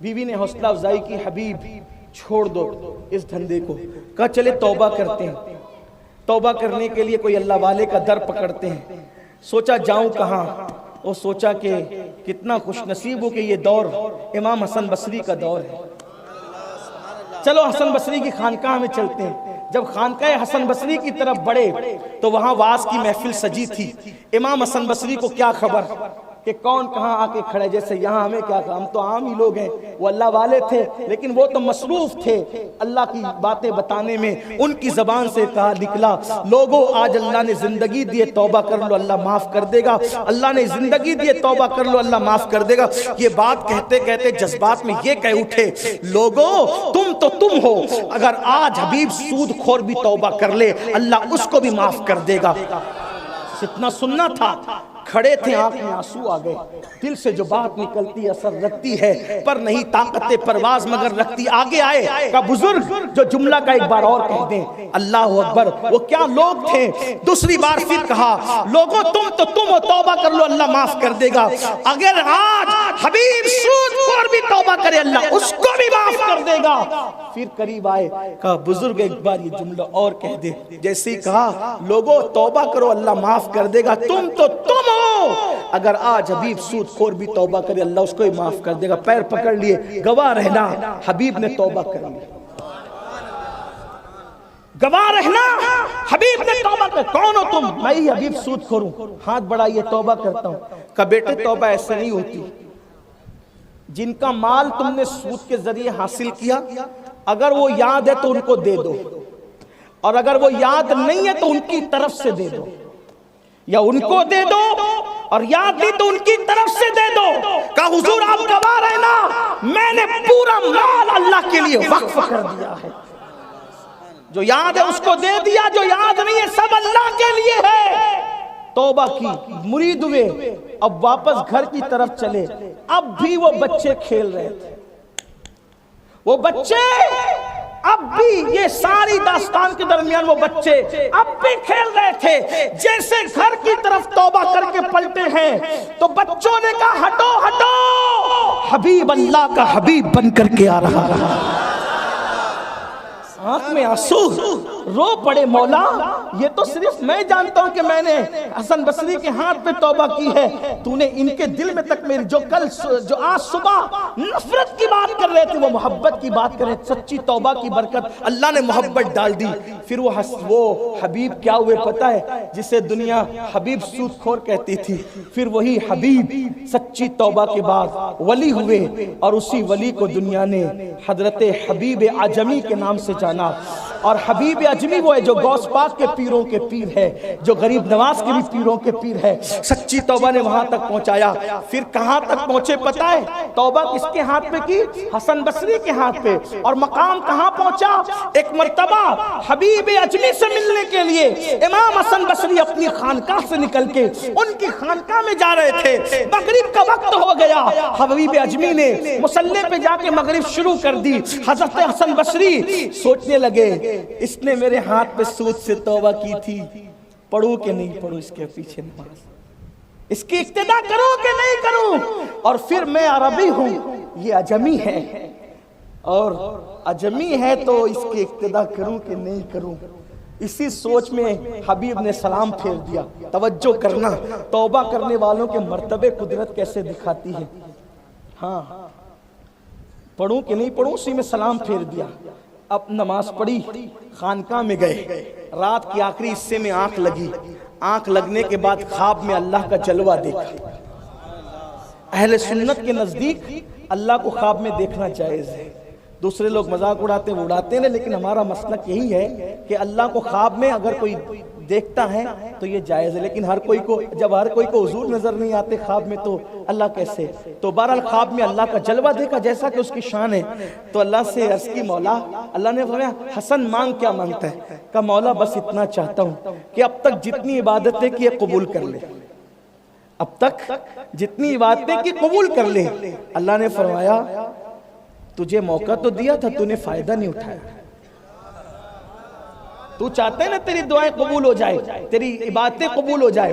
بیوی نے حوصلہ افزائی کی، حبیب چھوڑ دو اس دھندے کو۔ کہا چلے توبہ کرتے ہیں۔ توبہ کرنے کے لیے کوئی اللہ والے کا در پکڑتے ہیں۔ سوچا جاؤں کہاں؟ وہ سوچا کہ کتنا خوش نصیب ہو کہ یہ دور امام حسن بصری کا دور ہے، چلو حسن بصری کی خانقاہ میں چلتے ہیں۔ جب خانقاہ حسن بصری کی طرف بڑھے تو وہاں واز کی محفل سجی تھی۔ امام حسن بصری کو کیا خبر کہ کون کہاں آ کے کھڑے، جیسے یہاں ہمیں کیا، ہم تو عام ہی لوگ ہیں۔ وہ اللہ والے تھے لیکن وہ تو مصروف تھے اللہ کی باتیں بتانے میں۔ ان کی زبان سے کہا نکلا، لوگوں آج اللہ نے زندگی دیے، توبہ کر لو اللہ معاف کر دے گا، اللہ نے زندگی دیے، توبہ کر لو اللہ معاف کر دے گا۔ یہ بات کہتے کہتے جذبات میں یہ کہہ اٹھے، لوگوں تم تو تم ہو، اگر آج حبیب سود خور بھی توبہ کر لے اللہ اس کو بھی معاف کر دے گا۔ اتنا سننا تھا، کھڑے تھے، آنکھ میں آنسو آ گئے۔ دل سے جو بات نکلتی اثر رکھتی ہے، پر نہیں طاقت پرواز مگر رکھتی۔ آگے آئے کا بزرگ جو جملہ کا ایک بار اور کہہ دیں، اللہ اکبر۔ وہ کیا لوگ تھے، دوسری بار پھر کہا، لوگوں تم تو تم ہو، توبہ کر لو اللہ معاف کر دے گا۔ اگر آج حبیب سود خور بھی توبہ کرے اللہ اس کو بھی معاف کر دے گا۔ پھر قریب آئے، کہا بزرگ ایک بار یہ جملہ اور کہہ دے۔ جیسے ہی کہا، لوگوں توبہ کرو اللہ معاف کر دے گا، تم تو تم ہو، اگر آج حبیب سود خور بھی توبہ کرے اللہ اس کو ہی معاف کر دے گا۔ پیر پکڑ لیے، گواہ رہنا حبیب نے توبہ کر لی، گواہ رہنا حبیب نے توبہ کر۔ کون ہو تم؟ میں ہی حبیب سود خور ہوں، ہاتھ بڑھائیے توبہ کرتا ہوں۔ کہا بیٹے توبہ ایسے نہیں ہوتی، جن کا مال تم نے سود کے ذریعے حاصل کیا اگر وہ یاد ہے تو ان کو دے دو، اور اگر وہ یاد نہیں ہے تو ان کی طرف سے دے دو، یا ان کو دے دو اور یاد نہیں تو ان کی طرف سے دے دو۔ کہا حضور آپ گواہ رہنا میں نے پورا مال اللہ کے لیے وقف کر دیا ہے، جو یاد ہے اس کو دے دیا، جو یاد نہیں ہے سب اللہ کے لیے ہے۔ توبہ کی، مرید ہوئے، اب واپس گھر کی طرف چلے۔ اب بھی وہ بچے کھیل رہے تھے، وہ بچے اب بھی، یہ ساری داستان کے درمیان وہ بچے اب بھی کھیل رہے تھے۔ جیسے گھر کی طرف توبہ کر کے پلٹے ہیں تو بچوں نے کہا ہٹو ہٹو، حبیب اللہ کا حبیب بن کر کے آ رہا ہے۔ آنکھ میں آنسو، رو پڑے، مولا یہ تو صرف میں جانتا ہوں کہ میں نے حسن بصری کے ہاتھ پہ توبہ کی ہے، تو نے ان کے دل میں تک میری جو آج صبح نفرت کی بات کر رہے تھے وہ محبت کی بات کر رہے تھے۔ سچی توبہ کی برکت اللہ نے محبت ڈال دی۔ پھر وہ حبیب کیا ہوئے پتہ ہے، جسے دنیا حبیب سود خور کہتی تھی، پھر وہی حبیب سچی توبہ کے بعد ولی ہوئے، اور اسی ولی کو دنیا نے حضرت حبیب عجمی کے نام سے جانا۔ اور حبیب اجمی وہ ہے جو غوث پاک کے پیروں کے پیر ہے، جو غریب نواز کے بھی پیروں کے پیر ہے۔ سچی توبہ نے وہاں تک پہنچایا۔ پھر کہاں تک پہنچے پتہ ہے؟ توبہ کس کے ہاتھ پہ کی؟ حسن بصری کے ہاتھ پہ۔ اور مقام کہاں پہنچا؟ ایک مرتبہ حبیب اجمی سے ملنے کے لیے امام حسن بصری اپنی خانقاہ سے نکل کے ان کی خانقاہ میں جا رہے تھے، مغرب کا وقت ہو گیا۔ حبیب اجمی نے مصلی پہ جا کے مغرب شروع کر دی۔ حضرت حسن بصری سوچنے لگے اس نے میرے ہاتھ پہ سود سے توبہ کی تھی، پڑھوں کہ نہیں پڑھوں اس کے پیچھے نماز، اس کی اقتداء کروں کہ نہیں کروں؟ اور پھر میں عربی ہوں، یہ اجمی ہے، اور اجمی ہے تو اس کی اقتداء کروں کہ نہیں کروں؟ اسی سوچ میں حبیب نے سلام پھیر دیا۔ توجہ کرنا، توبہ کرنے والوں کے مرتبے قدرت کیسے دکھاتی ہے۔ ہاں، پڑھوں کہ نہیں پڑھوں اسی میں سلام پھیر دیا۔ اب نماز پڑھی، خانقاہ میں گئے، رات کی آخری حصے میں آنکھ لگی۔ آنکھ لگنے کے بعد خواب میں اللہ کا جلوہ دیکھا۔ اہل سنت کے نزدیک اللہ کو خواب میں دیکھنا جائز ہے۔ دوسرے لوگ مذاق اڑاتے ہیں، وہ اڑاتے ہیں، لیکن ہمارا مسلک یہی ہے کہ اللہ کو خواب میں اگر کوئی دیکھتا ہے تو یہ جائز ہے، لیکن جب ہر کوئی کو حضور نظر نہیں آتے خواب میں تو اللہ کیسے؟ تو بہرحال خواب میں اللہ کا جلوہ دیکھا جیسا کہ اس کی شان ہے۔ تو اللہ سے عرض کی مولا، اللہ نے فرمایا حسن مانگ کیا مانگتا ہے؟ کہا مولا بس اتنا چاہتا ہوں کہ اب تک جتنی عبادتیں کی قبول کر لے، اب تک جتنی عبادتیں کی قبول کر لے۔ اللہ نے فرمایا تجھے موقع تو دیا تھا، تو نے فائدہ نہیں اٹھایا۔ تو چاہتے ہیں نا تیری دعائیں قبول ہو جائے، تیری عبادتیں قبول ہو جائے،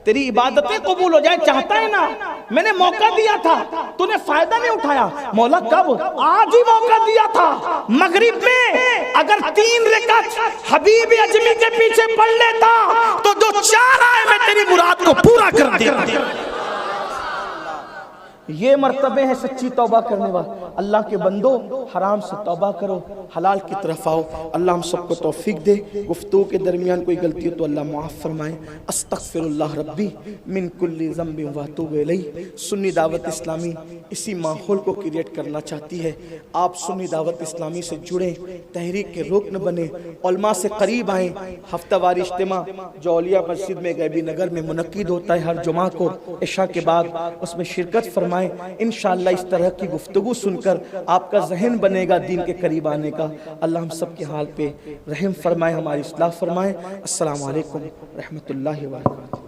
تیری عبادتیں قبول ہو جائے، چاہتا ہے نا؟ میں نے موقع دیا تھا، تو نے فائدہ نہیں اٹھایا۔ مولا کب؟ آج ہی موقع دیا تھا، مغرب میں اگر 3 رکعت حبیب اجمی کے پیچھے پڑھ لیتا تو جو 4 آئے میں تیری مراد کو پورا کر دیتا۔ یہ مرتبے ہیں سچی توبہ کرنے والے۔ اللہ کے بندو، حرام سے توبہ کرو، حلال کی طرف آؤ۔ اللہ ہم سب کو توفیق دے۔ گفتگو کے درمیان کوئی غلطی ہو تو اللہ معاف فرمائے۔ استغفر اللہ ربی من کل ذنب واتوب الیہ۔ سنی دعوت اسلامی اسی ماحول کو کریٹ کرنا چاہتی ہے۔ آپ سنی دعوت اسلامی سے جڑیں، تحریک کے رکن بنیں، علماء سے قریب آئیں۔ ہفتہ واری اجتماع جو اولیاء مسجد میں غیبی نگر میں منعقد ہوتا ہے ہر جمعہ کو عشاء کے بعد، اس میں شرکت فرمائیں۔ انشاءاللہ اس طرح کی گفتگو سن کر آپ کا ذہن بنے گا دین کے قریب آنے کا۔ اللہ ہم سب کے حال پہ رحم فرمائے، ہماری اصلاح فرمائے۔ السلام علیکم رحمت اللہ وبرکاتہ۔